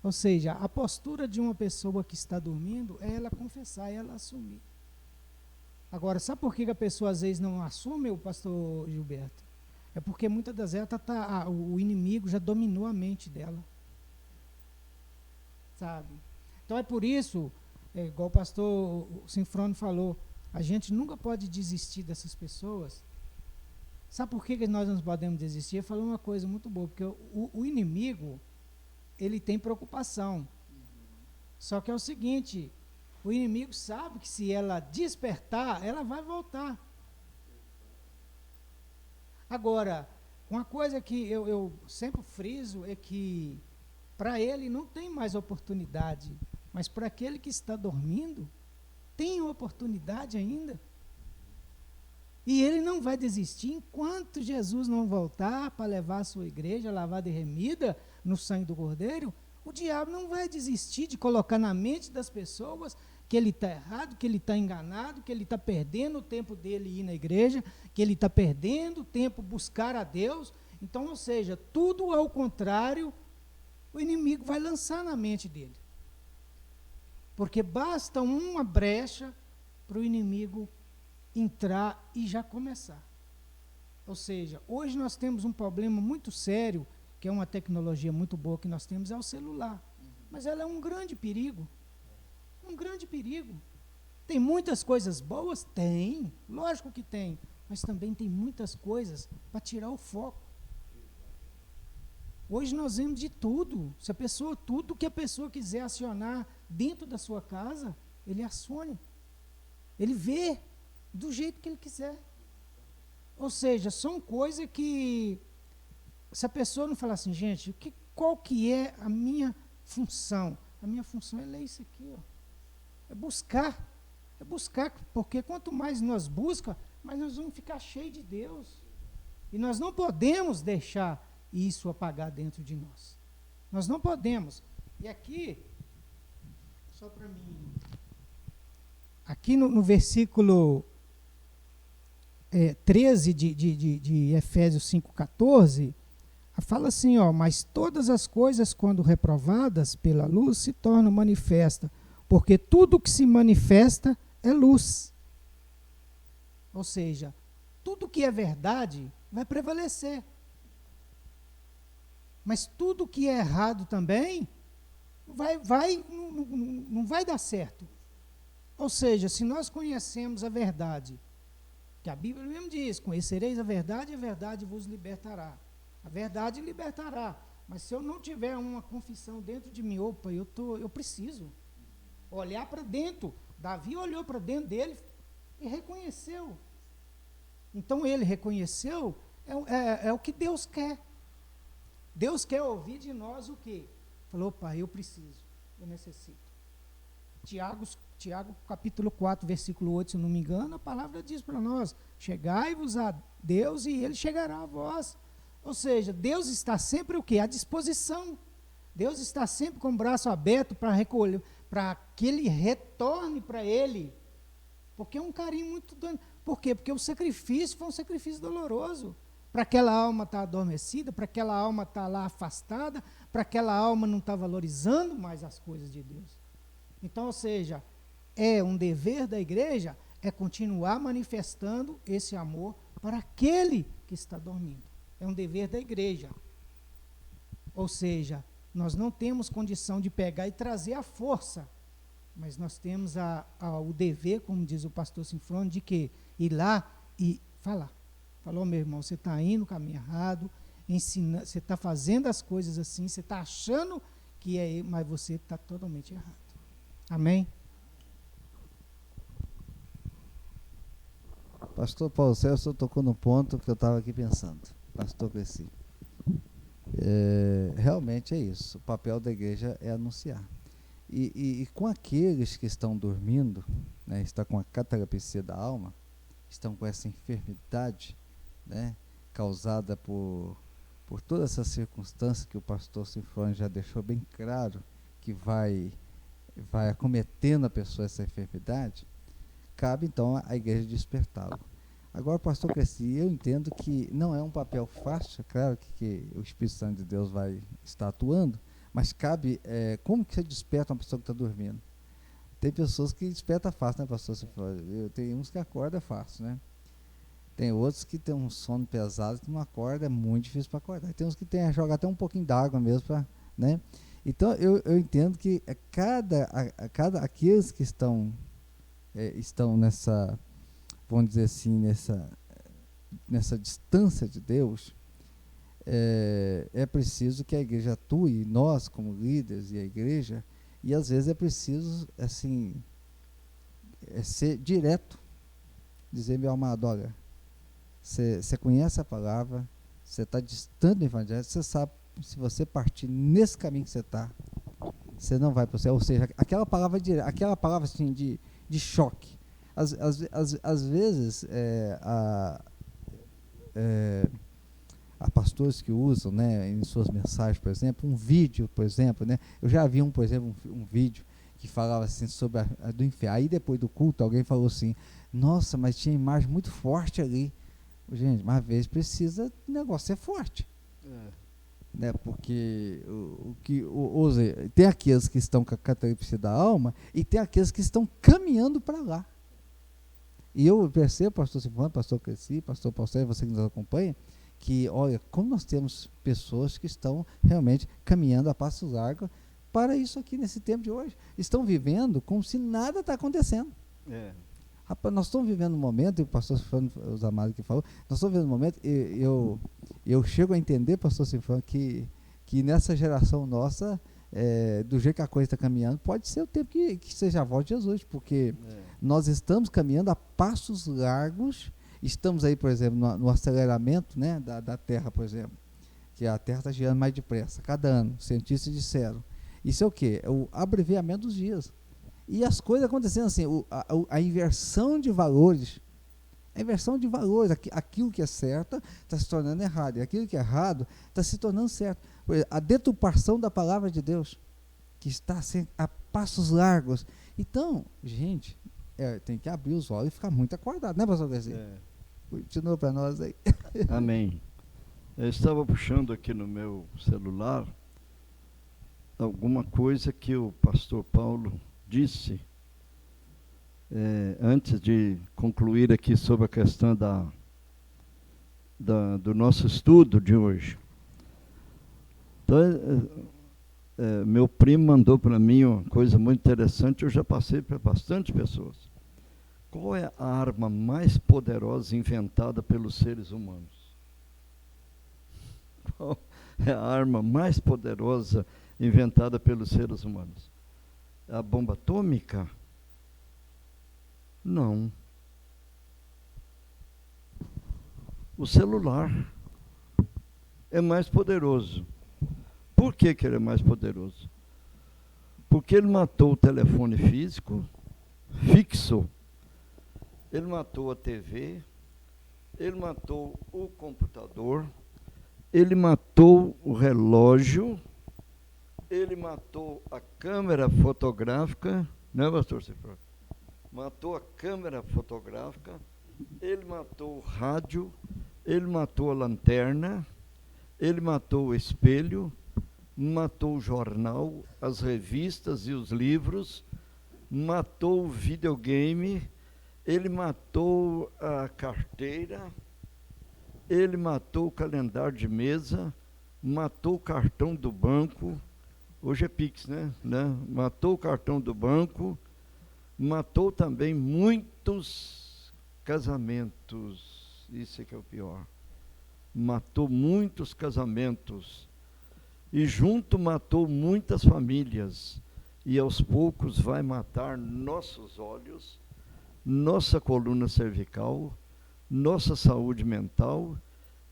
Ou seja, a postura de uma pessoa que está dormindo é ela confessar, é ela assumir. Agora, sabe por que a pessoa às vezes não assume, o pastor Gilberto? É porque muitas das vezes o inimigo já dominou a mente dela. Sabe? Então é por isso, igual o pastor Sinfrone falou, a gente nunca pode desistir dessas pessoas. Sabe por que nós não podemos desistir? Ele falou uma coisa muito boa, porque o inimigo, ele tem preocupação. Só que é o seguinte, o inimigo sabe que se ela despertar, ela vai voltar. Agora, uma coisa que eu sempre friso é que para ele não tem mais oportunidade, mas para aquele que está dormindo, tem oportunidade ainda. E ele não vai desistir enquanto Jesus não voltar para levar a sua igreja lavada e remida no sangue do Cordeiro. O diabo não vai desistir de colocar na mente das pessoas que ele está errado, que ele está enganado, que ele está perdendo o tempo dele ir na igreja, que ele está perdendo o tempo buscar a Deus. Então, ou seja, tudo ao contrário, o inimigo vai lançar na mente dele. Porque basta uma brecha para o inimigo entrar e já começar. Ou seja, hoje nós temos um problema muito sério, que é uma tecnologia muito boa que nós temos, é o celular. Mas ela é um grande perigo. Um grande perigo. Tem muitas coisas boas? Tem, lógico que tem, mas também tem muitas coisas para tirar o foco. Hoje nós vemos de tudo. Se a pessoa, tudo que a pessoa quiser acionar dentro da sua casa, ele acione. Ele vê do jeito que ele quiser. Ou seja, são coisas que, se a pessoa não falar assim, gente, qual que é a minha função? A minha função é ler isso aqui, ó. É buscar, porque quanto mais nós buscamos, mais nós vamos ficar cheios de Deus. E nós não podemos deixar isso apagar dentro de nós. Nós não podemos. E aqui, só para mim, aqui no versículo 13 de Efésios 5,14, fala assim, ó, mas todas as coisas, quando reprovadas pela luz, se tornam manifestas, porque tudo que se manifesta é luz. Ou seja, tudo que é verdade vai prevalecer. Mas tudo que é errado também não vai dar certo. Ou seja, se nós conhecemos a verdade, que a Bíblia mesmo diz, conhecereis a verdade vos libertará. A verdade libertará. Mas se eu não tiver uma confissão dentro de mim, opa, eu preciso olhar para dentro. Davi olhou para dentro dele e reconheceu. Então ele reconheceu, é o que Deus quer. Deus quer ouvir de nós o quê? Falou, opa, eu preciso, eu necessito. Tiago capítulo 4, versículo 8, se eu não me engano, a palavra diz para nós, chegai-vos a Deus e Ele chegará a vós. Ou seja, Deus está sempre o quê? À disposição. Deus está sempre com o braço aberto para recolher, para que Ele retorne para Ele. Porque é um carinho muito doido. Por quê? Porque o sacrifício foi um sacrifício doloroso. Para aquela alma estar adormecida, para aquela alma estar lá afastada, para aquela alma não estar valorizando mais as coisas de Deus. Então, ou seja, é um dever da igreja, é continuar manifestando esse amor para aquele que está dormindo. É um dever da igreja. Ou seja, nós não temos condição de pegar e trazer a força, mas nós temos o dever, como diz o pastor Sinfrônio, de que ir lá e falar. Falou, meu irmão, você está indo no caminho errado, você está fazendo as coisas assim, você está achando que é, mas você está totalmente errado. Amém? Pastor Paulo Celso tocou no ponto que eu estava aqui pensando. Pastor Cresci. Realmente é isso. O papel da igreja é anunciar. E com aqueles que estão dormindo, né, estão com a catalepsia da alma, estão com essa enfermidade, né, causada por toda essa circunstância que o pastor Sinfrônio já deixou bem claro, que vai acometendo a pessoa essa enfermidade, cabe então a igreja despertá-lo. Agora, pastor Cresci, eu entendo que não é um papel fácil, é claro que o Espírito Santo de Deus vai estar atuando, mas cabe, como que você desperta uma pessoa que está dormindo? Tem pessoas que despertam fácil, né, pastor? Tem uns que acordam fácil, né? Tem outros que tem um sono pesado, que não acorda, é muito difícil para acordar. Tem uns que joga até um pouquinho d'água mesmo, né? Então, eu entendo que aqueles que estão nessa, vamos dizer assim, nessa distância de Deus, é preciso que a igreja atue, nós como líderes e a igreja, e às vezes é preciso, assim, ser direto, dizer, meu amado, olha, você conhece a palavra, você está distante do evangelho, você sabe, se você partir nesse caminho que você está, você não vai para o céu. Ou seja, aquela palavra assim, de choque. Às vezes, há pastores que usam, né, em suas mensagens, por exemplo, um vídeo, por exemplo, né, eu já vi por exemplo, um vídeo que falava assim sobre a do inferno. Aí depois do culto, alguém falou assim, nossa, mas tinha imagem muito forte ali. Gente, mas às vezes precisa, o negócio é forte. Né, porque tem aqueles que estão com a catalepsia da alma e tem aqueles que estão caminhando para lá. E eu percebo, pastor Silvano, pastor Cresci, pastor Paulo Sérgio, você que nos acompanha, que, olha, como nós temos pessoas que estão realmente caminhando a passos largos para isso aqui nesse tempo de hoje. Estão vivendo como se nada está acontecendo. Rapaz, nós estamos vivendo um momento, e o pastor Silvano, os amados que falou, nós estamos vivendo um momento, eu chego a entender, pastor Silvano, que nessa geração nossa, do jeito que a coisa está caminhando, pode ser o tempo que seja a volta de Jesus, porque nós estamos caminhando a passos largos. Estamos aí, por exemplo, no aceleramento, né, da Terra, por exemplo, que a Terra está girando mais depressa, cada ano, cientistas disseram. Isso é o quê? É o abreviamento dos dias. E as coisas acontecendo assim, a inversão de valores, aquilo que é certo está se tornando errado, e aquilo que é errado está se tornando certo. A deturpação da palavra de Deus, que está assim, a passos largos. Então, gente, tem que abrir os olhos e ficar muito acordado, né, pastor Garcia? Continua para nós aí. Amém. Eu estava puxando aqui no meu celular alguma coisa que o pastor Paulo disse antes de concluir aqui sobre a questão do nosso estudo de hoje. Então, meu primo mandou para mim uma coisa muito interessante, eu já passei para bastante pessoas. Qual é a arma mais poderosa inventada pelos seres humanos? Qual é a arma mais poderosa inventada pelos seres humanos? A bomba atômica? Não. O celular é mais poderoso. Por que que ele é mais poderoso? Porque ele matou o telefone físico, fixo, ele matou a TV, ele matou o computador, ele matou o relógio, ele matou a câmera fotográfica, né, pastor Cifrão? Matou a câmera fotográfica, ele matou o rádio, ele matou a lanterna, ele matou o espelho, matou o jornal, as revistas e os livros, matou o videogame, ele matou a carteira, ele matou o calendário de mesa, matou o cartão do banco, hoje é Pix, né? Matou o cartão do banco, matou também muitos casamentos, isso é que é o pior. Matou muitos casamentos e junto matou muitas famílias e aos poucos vai matar nossos olhos, nossa coluna cervical, nossa saúde mental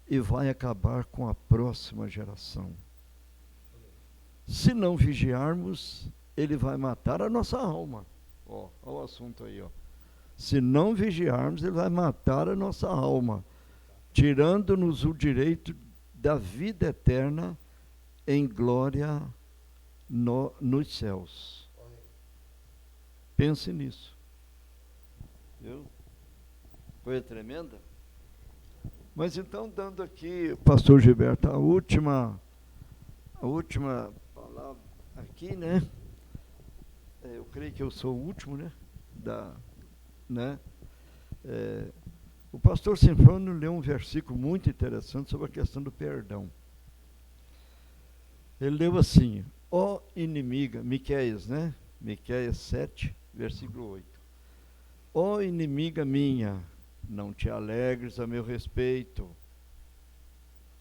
e vai acabar com a próxima geração. Se não vigiarmos, ele vai matar a nossa alma. Olha o assunto aí. Se não vigiarmos, ele vai matar a nossa alma, tirando-nos o direito da vida eterna em glória nos céus. Pense nisso. Viu? Coisa tremenda. Mas então, dando aqui, pastor Gilberto, a última palavra aqui, né? Eu creio que eu sou o último, né? O pastor Sinfônio leu um versículo muito interessante sobre a questão do perdão. Ele leu assim: ó inimiga, Miqueias, né? Miqueias 7, versículo 8. Ó inimiga minha, não te alegres a meu respeito.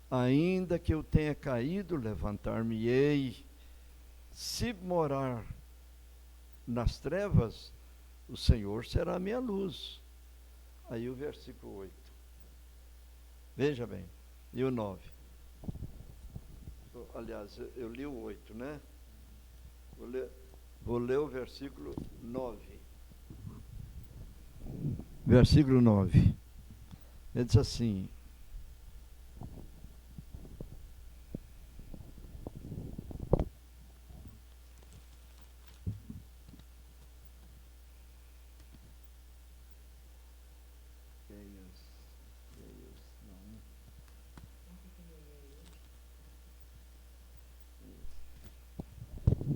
Ainda que eu tenha caído, levantar-me-ei. Se morar nas trevas, o Senhor será a minha luz. Aí o versículo 8. Veja bem. E o 9. Aliás, eu li o 8, né? Vou ler o versículo 9. Versículo 9. Ele diz assim: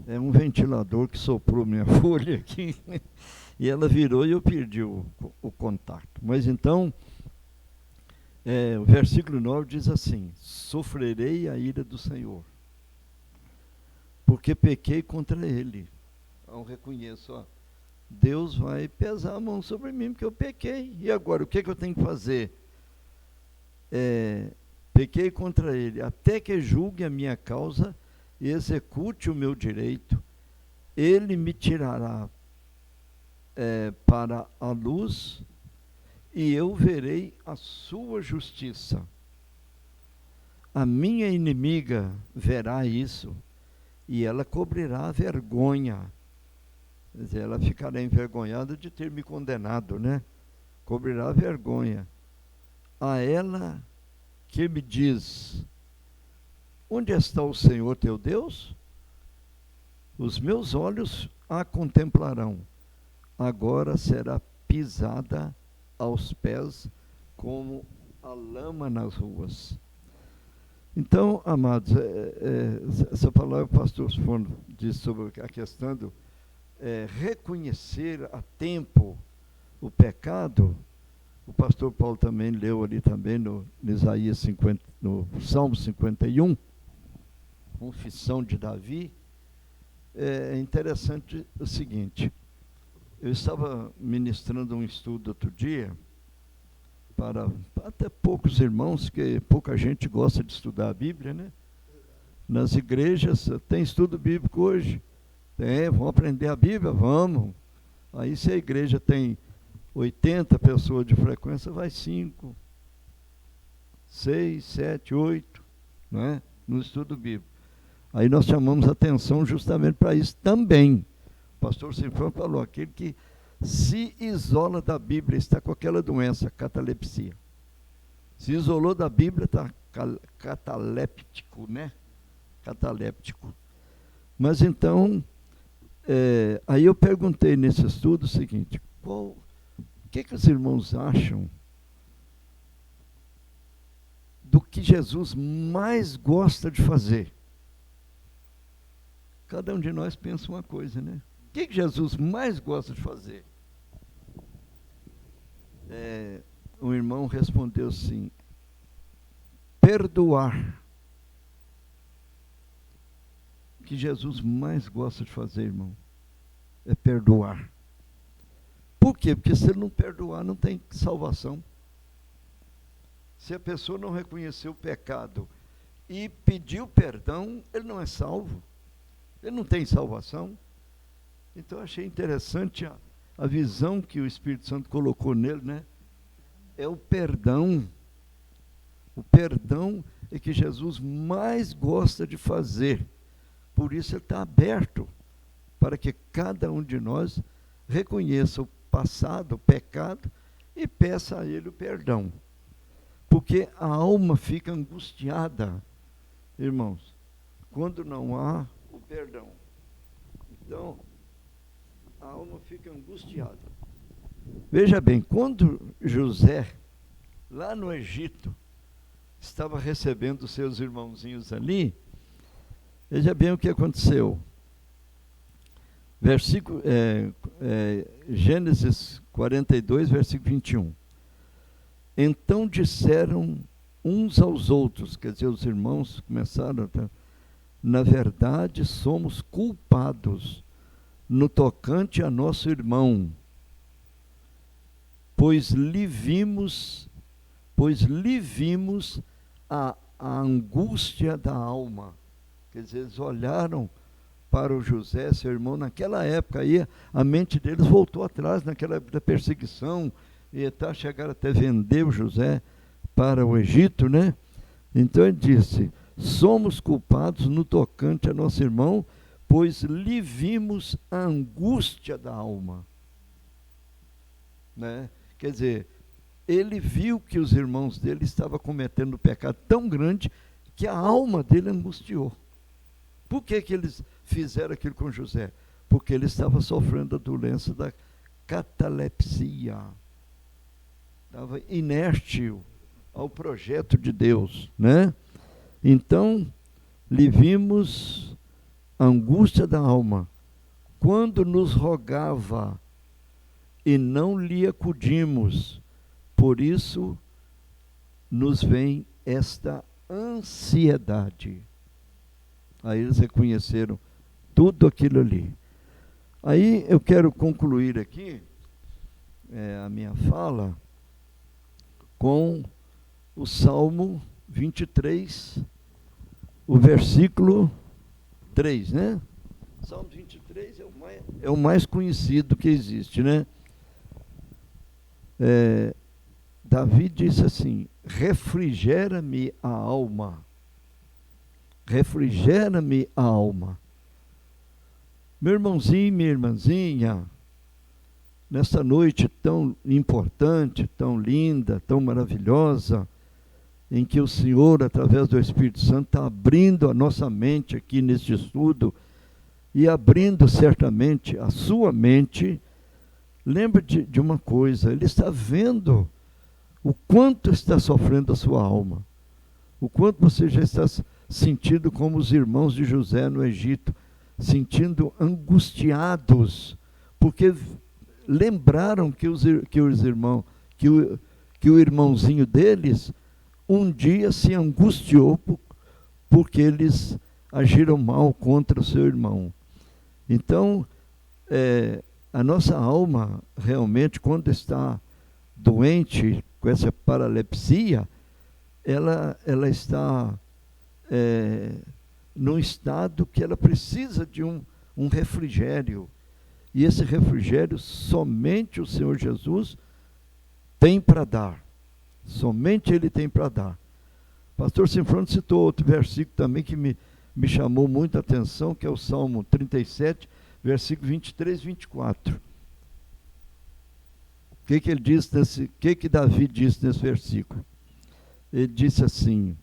é um ventilador que soprou minha folha aqui e ela virou e eu perdi o contato. Mas então, o versículo 9 diz assim: sofrerei a ira do Senhor, porque pequei contra ele. Então reconheço, Deus vai pesar a mão sobre mim porque eu pequei. E agora, o que eu tenho que fazer? Pequei contra ele, até que julgue a minha causa e execute o meu direito. Ele me tirará para a luz e eu verei a sua justiça. A minha inimiga verá isso e ela cobrirá a vergonha. Quer dizer, ela ficará envergonhada de ter me condenado, né? Cobrirá a vergonha. A ela que me diz: onde está o Senhor teu Deus? Os meus olhos a contemplarão. Agora será pisada aos pés como a lama nas ruas. Então, amados, essa palavra o pastor Fono diz sobre a questão do reconhecer a tempo o pecado, o pastor Paulo também leu ali também no Isaías 50, no Salmo 51, confissão de Davi. É interessante o seguinte: eu estava ministrando um estudo outro dia para até poucos irmãos, que pouca gente gosta de estudar a Bíblia, né? Nas igrejas tem estudo bíblico hoje. Vamos aprender a Bíblia? Vamos. Aí se a igreja tem 80 pessoas de frequência, vai 5, 6, 7, 8, não é? No estudo bíblico. Aí nós chamamos atenção justamente para isso também. O pastor Sinfão falou, aquele que se isola da Bíblia está com aquela doença, catalepsia. Se isolou da Bíblia, está cataléptico, né? Cataléptico. Mas então, aí eu perguntei nesse estudo o seguinte: o que os irmãos acham do que Jesus mais gosta de fazer? Cada um de nós pensa uma coisa, né? O que Jesus mais gosta de fazer? Um irmão respondeu assim: perdoar. O que Jesus mais gosta de fazer, irmão, é perdoar. Por quê? Porque se ele não perdoar, não tem salvação. Se a pessoa não reconheceu o pecado e pediu perdão, ele não é salvo. Ele não tem salvação. Então eu achei interessante a visão que o Espírito Santo colocou nele, né? É o perdão. O perdão é que Jesus mais gosta de fazer. Por isso ele está aberto para que cada um de nós reconheça o passado, o pecado, e peça a ele o perdão. Porque a alma fica angustiada, irmãos, quando não há o perdão. Então, a alma fica angustiada. Veja bem, quando José, lá no Egito, estava recebendo seus irmãozinhos ali, veja bem o que aconteceu. Gênesis 42, versículo 21. Então disseram uns aos outros, quer dizer, os irmãos começaram a... Na verdade, somos culpados no tocante a nosso irmão, pois lhe vimos a angústia da alma. Quer dizer, eles olharam para o José, seu irmão, naquela época aí, a mente deles voltou atrás, naquela época da perseguição, e chegaram até vender o José para o Egito, né? Então ele disse: somos culpados no tocante a nosso irmão, pois lhe vimos a angústia da alma. Né? Quer dizer, ele viu que os irmãos dele estavam cometendo um pecado tão grande que a alma dele angustiou. Por que eles fizeram aquilo com José? Porque ele estava sofrendo a doença da catalepsia. Estava inerte ao projeto de Deus, né? Então, lhe vimos a angústia da alma, quando nos rogava, e não lhe acudimos. Por isso, nos vem esta ansiedade. Aí eles reconheceram tudo aquilo ali. Aí eu quero concluir aqui a minha fala com o Salmo 23, o versículo 3, né? Salmo 23 é o mais conhecido que existe, né? Davi disse assim: refrigera-me a alma. Refrigera-me a alma. Meu irmãozinho, minha irmãzinha, nessa noite tão importante, tão linda, tão maravilhosa, em que o Senhor, através do Espírito Santo, está abrindo a nossa mente aqui neste estudo, e abrindo certamente a sua mente, lembre de uma coisa: Ele está vendo o quanto está sofrendo a sua alma, o quanto você já está sentindo como os irmãos de José no Egito, sentindo angustiados, porque lembraram que o irmãozinho deles um dia se angustiou porque eles agiram mal contra o seu irmão. Então, a nossa alma, realmente, quando está doente com essa paralepsia, ela está num estado que ela precisa de um refrigério. E esse refrigério somente o Senhor Jesus tem para dar. Somente Ele tem para dar. Pastor Sinfrônio citou outro versículo também que me chamou muita atenção, que é o Salmo 37, versículo 23 e 24. O que ele diz que Davi disse nesse versículo? Ele disse assim,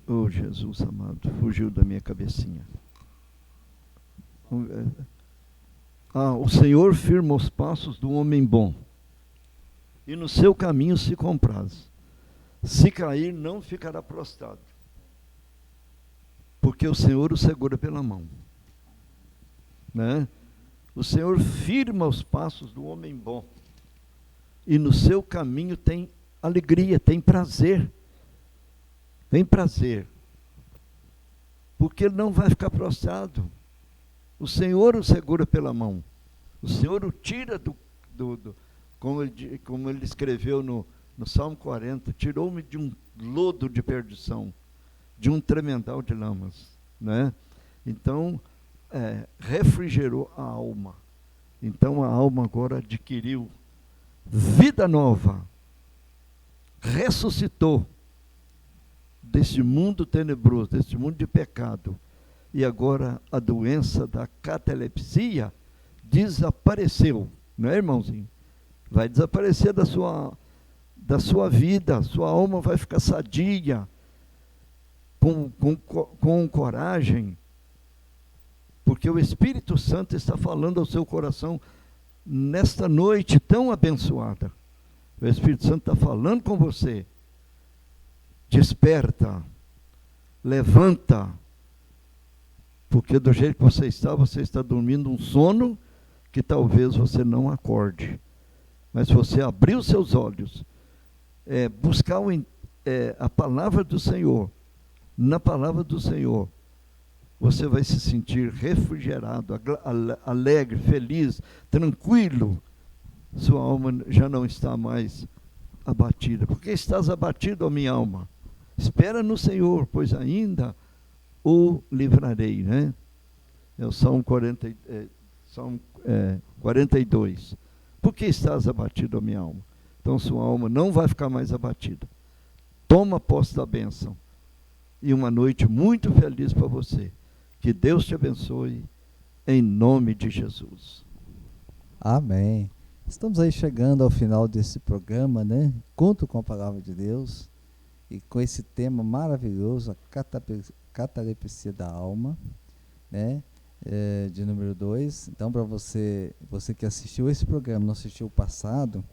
oh Jesus amado, fugiu da minha cabecinha. O Senhor firma os passos do homem bom, e no seu caminho se compraz. Se cair, não ficará prostrado, porque o Senhor o segura pela mão. Né? O Senhor firma os passos do homem bom, e no seu caminho tem alegria, tem prazer. Tem prazer, porque ele não vai ficar prostrado. O Senhor o segura pela mão. O Senhor o tira como ele escreveu no Salmo 40, tirou-me de um lodo de perdição, de um tremendal de lamas. Né? Então, refrigerou a alma. Então, a alma agora adquiriu vida nova, ressuscitou desse mundo tenebroso, desse mundo de pecado. E agora a doença da catalepsia desapareceu, não é, irmãozinho? Vai desaparecer da sua vida, sua alma vai ficar sadia, com coragem, porque o Espírito Santo está falando ao seu coração nesta noite tão abençoada. O Espírito Santo está falando com você. Desperta, levanta, porque do jeito que você está dormindo um sono que talvez você não acorde. Mas se você abrir os seus olhos, buscar a palavra do Senhor, na palavra do Senhor, você vai se sentir refrigerado, alegre, feliz, tranquilo. Sua alma já não está mais abatida. Por que estás abatido, ó minha alma? Espera no Senhor, pois ainda o livrarei, né? É o Salmo 42. Por que estás abatido, ó minha alma? Então sua alma não vai ficar mais abatida. Toma posse da bênção. E uma noite muito feliz para você. Que Deus te abençoe, em nome de Jesus. Amém. Estamos aí chegando ao final desse programa, né? Conto com a palavra de Deus. E com esse tema maravilhoso, a catalepsia da alma, né? De número 2. Então, para você que assistiu esse programa, não assistiu o passado,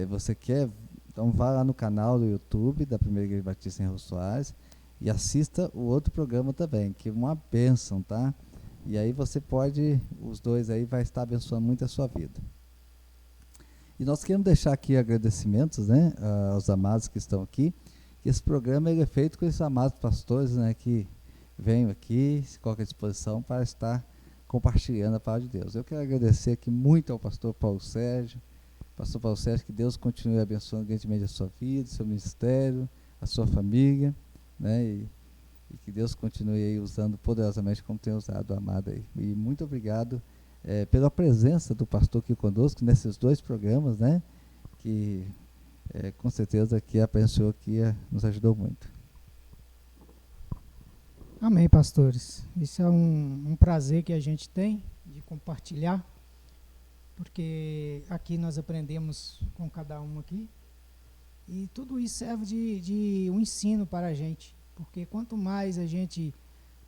você quer, então vá lá no canal do YouTube da Primeira Igreja Batista em Rô Soares e assista o outro programa também, que é uma bênção, tá? E aí você pode, os dois aí vai estar abençoando muito a sua vida. E nós queremos deixar aqui agradecimentos, né, aos amados que estão aqui. Esse programa ele é feito com esses amados pastores, né, que vêm aqui, se coloca à disposição para estar compartilhando a palavra de Deus. Eu quero agradecer aqui muito ao pastor Paulo Sérgio. Pastor Paulo Sérgio, que Deus continue abençoando grandemente a sua vida, seu ministério, a sua família, né, e que Deus continue aí usando poderosamente como tem usado o amado aí. E muito obrigado pela presença do pastor aqui conosco nesses dois programas, né? Que com certeza que abençoou, que nos ajudou muito. Amém, pastores. Isso é um prazer que a gente tem de compartilhar, porque aqui nós aprendemos com cada um aqui, e tudo isso serve de um ensino para a gente, porque quanto mais a gente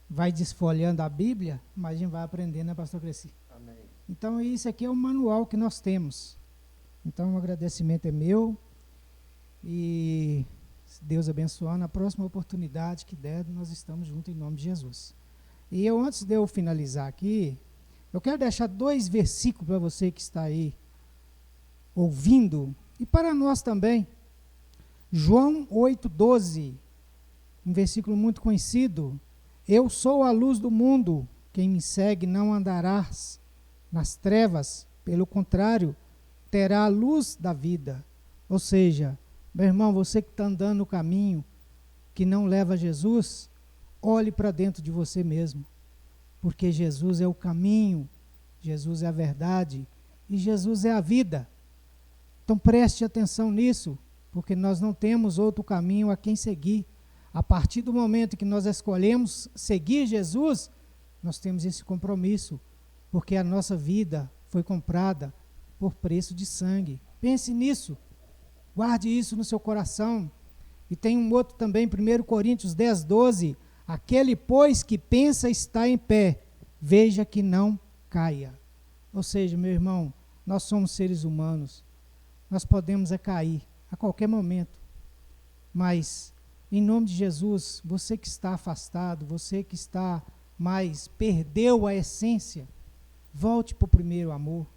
vai desfolhando a Bíblia, mais a gente vai aprendendo, né, pastor Cresci? Amém. Então, isso aqui é o manual que nós temos. Então, o agradecimento é meu. E Deus abençoando, na próxima oportunidade que der, nós estamos juntos em nome de Jesus. E eu, antes de eu finalizar aqui, eu quero deixar 2 versículos para você que está aí ouvindo, e para nós também. João 8,12, um versículo muito conhecido. Eu sou a luz do mundo, quem me segue não andará nas trevas, pelo contrário, terá a luz da vida. Ou seja, meu irmão, você que está andando no caminho que não leva a Jesus, olhe para dentro de você mesmo, porque Jesus é o caminho, Jesus é a verdade e Jesus é a vida. Então preste atenção nisso, porque nós não temos outro caminho a quem seguir. A partir do momento que nós escolhemos seguir Jesus, nós temos esse compromisso, porque a nossa vida foi comprada por preço de sangue. Pense nisso, guarde isso no seu coração. E tem um outro também, 1 Coríntios 10,12, aquele, pois, que pensa estar em pé, veja que não caia. Ou seja, meu irmão, nós somos seres humanos, nós podemos cair a qualquer momento, mas, em nome de Jesus, você que está afastado, você que está mais, perdeu a essência, volte para o primeiro amor,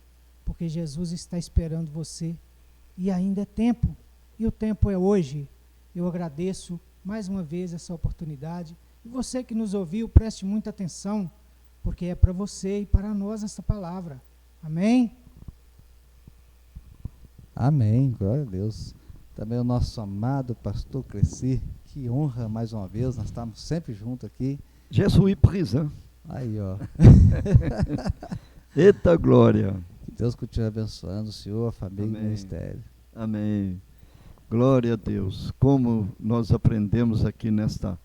porque Jesus está esperando você, e ainda é tempo, e o tempo é hoje. Eu agradeço mais uma vez essa oportunidade, e você que nos ouviu, preste muita atenção, porque é para você e para nós essa palavra. Amém? Amém, glória a Deus. Também o nosso amado pastor Cresci, que honra mais uma vez, nós estamos sempre juntos aqui. Jesus prisa. Aí, ó. Eita glória. Que Deus continue abençoando o senhor, a família e o Amém. ministério. Amém. Glória a Deus. Como nós aprendemos aqui nesta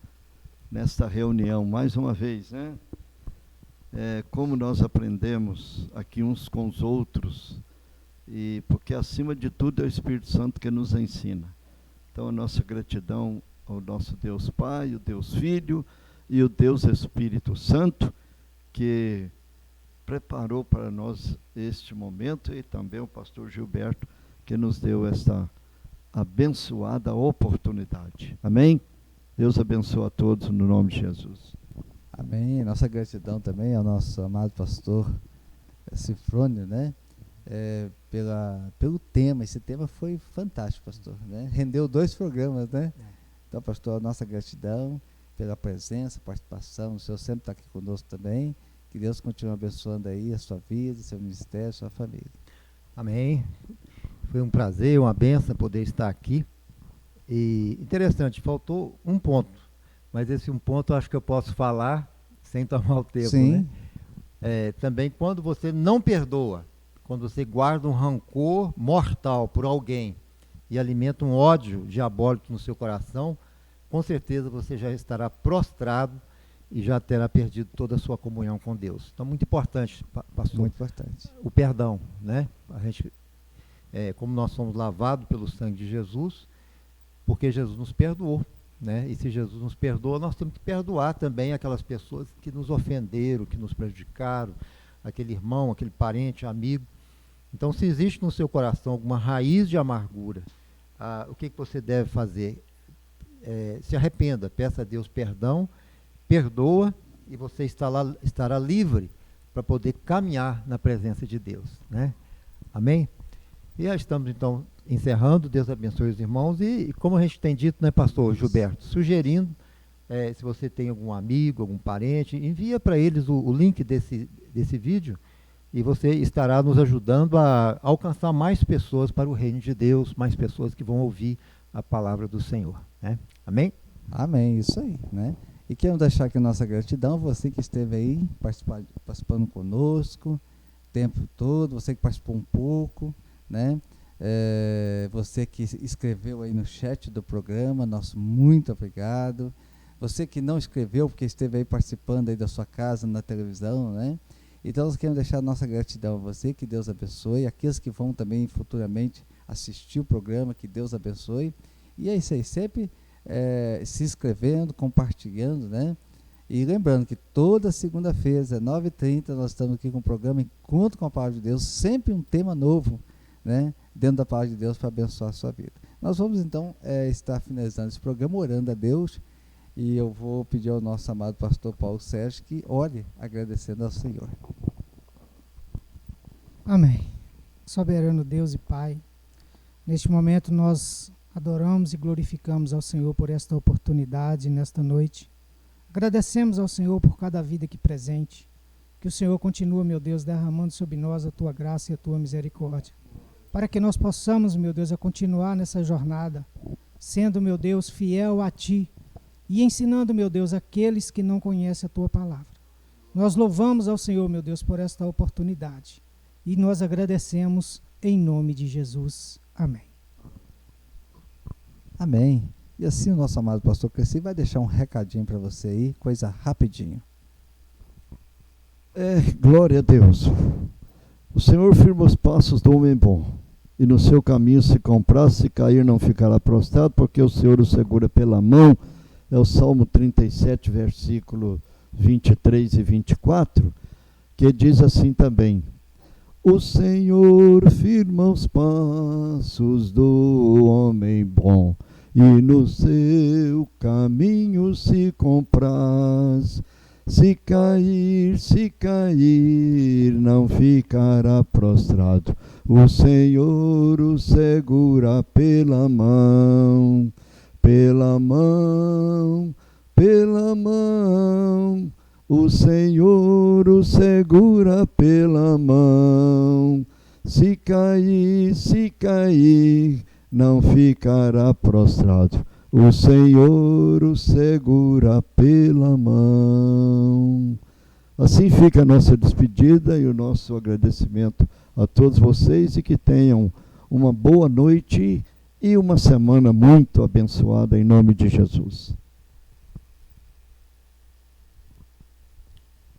reunião, mais uma vez, né? Como nós aprendemos aqui uns com os outros, e porque acima de tudo é o Espírito Santo que nos ensina. Então a nossa gratidão ao nosso Deus Pai, o Deus Filho e o Deus Espírito Santo, que preparou para nós este momento, e também o pastor Gilberto, que nos deu esta abençoada oportunidade. Amém? Deus abençoe a todos no nome de Jesus. Amém. Nossa gratidão também ao nosso amado pastor Cifrônio, né? Pelo tema. Esse tema foi fantástico, pastor, né? Rendeu 2 programas, né? Então, pastor, nossa gratidão pela presença, participação. O senhor sempre está aqui conosco também. Que Deus continue abençoando aí a sua vida, seu ministério, a sua família. Amém. Foi um prazer, uma bênção poder estar aqui. E interessante, faltou um ponto, mas esse um ponto eu acho que eu posso falar sem tomar o tempo. Sim. Né? Também quando você não perdoa, quando você guarda um rancor mortal por alguém e alimenta um ódio diabólico no seu coração, com certeza você já estará prostrado e já terá perdido toda a sua comunhão com Deus. Então, muito importante, pastor. Muito importante. O perdão, né? A gente, como nós somos lavados pelo sangue de Jesus, porque Jesus nos perdoou, né? E se Jesus nos perdoa, nós temos que perdoar também aquelas pessoas que nos ofenderam, que nos prejudicaram, aquele irmão, aquele parente, amigo. Então, se existe no seu coração alguma raiz de amargura, o que você deve fazer? Se arrependa, peça a Deus perdão, perdoa, e você estará livre para poder caminhar na presença de Deus, né? Amém? E já estamos, então, encerrando. Deus abençoe os irmãos. E como a gente tem dito, né, pastor Gilberto, sugerindo, se você tem algum amigo, algum parente, envia para eles o link desse vídeo, e você estará nos ajudando a alcançar mais pessoas para o reino de Deus, mais pessoas que vão ouvir a palavra do Senhor, né? Amém? Amém, isso aí, né? E quero deixar aqui a nossa gratidão, você que esteve aí participando conosco o tempo todo, você que participou um pouco, né? Você que escreveu aí no chat do programa, nosso muito obrigado. Você que não escreveu, porque esteve aí participando aí da sua casa, na televisão, né? Então nós queremos deixar a nossa gratidão a você, que Deus abençoe, aqueles que vão também futuramente assistir o programa, que Deus abençoe. E é isso aí, sempre se inscrevendo, compartilhando, né? E lembrando que toda segunda-feira, às 19h30, nós estamos aqui com o programa Encontro com a Palavra de Deus, sempre um tema novo, né? Dentro da Palavra de Deus para abençoar a sua vida. Nós vamos então estar finalizando esse programa orando a Deus, e eu vou pedir ao nosso amado pastor Paulo Sérgio que ore agradecendo ao Senhor. Amém. Soberano Deus e Pai, neste momento nós adoramos e glorificamos ao Senhor por esta oportunidade nesta noite. Agradecemos ao Senhor por cada vida aqui presente. Que o Senhor continue, meu Deus, derramando sobre nós a Tua graça e a Tua misericórdia, para que nós possamos, meu Deus, a continuar nessa jornada, sendo, meu Deus, fiel a Ti e ensinando, meu Deus, aqueles que não conhecem a Tua palavra. Nós louvamos ao Senhor, meu Deus, por esta oportunidade e nós agradecemos em nome de Jesus. Amém. Amém. E assim o nosso amado pastor Cresci vai deixar um recadinho para você aí, coisa rapidinho. Glória a Deus. O Senhor firma os passos do homem bom, e no seu caminho se compraz, se cair não ficará prostrado, porque o Senhor o segura pela mão. É o Salmo 37, versículo 23 e 24, que diz assim também: o Senhor firma os passos do homem bom, e no seu caminho se compraz. Se cair, não ficará prostrado. O Senhor o segura pela mão, pela mão, pela mão. O Senhor o segura pela mão. Se cair, não ficará prostrado. O Senhor o segura pela mão. Assim fica a nossa despedida e o nosso agradecimento a todos vocês, e que tenham uma boa noite e uma semana muito abençoada em nome de Jesus.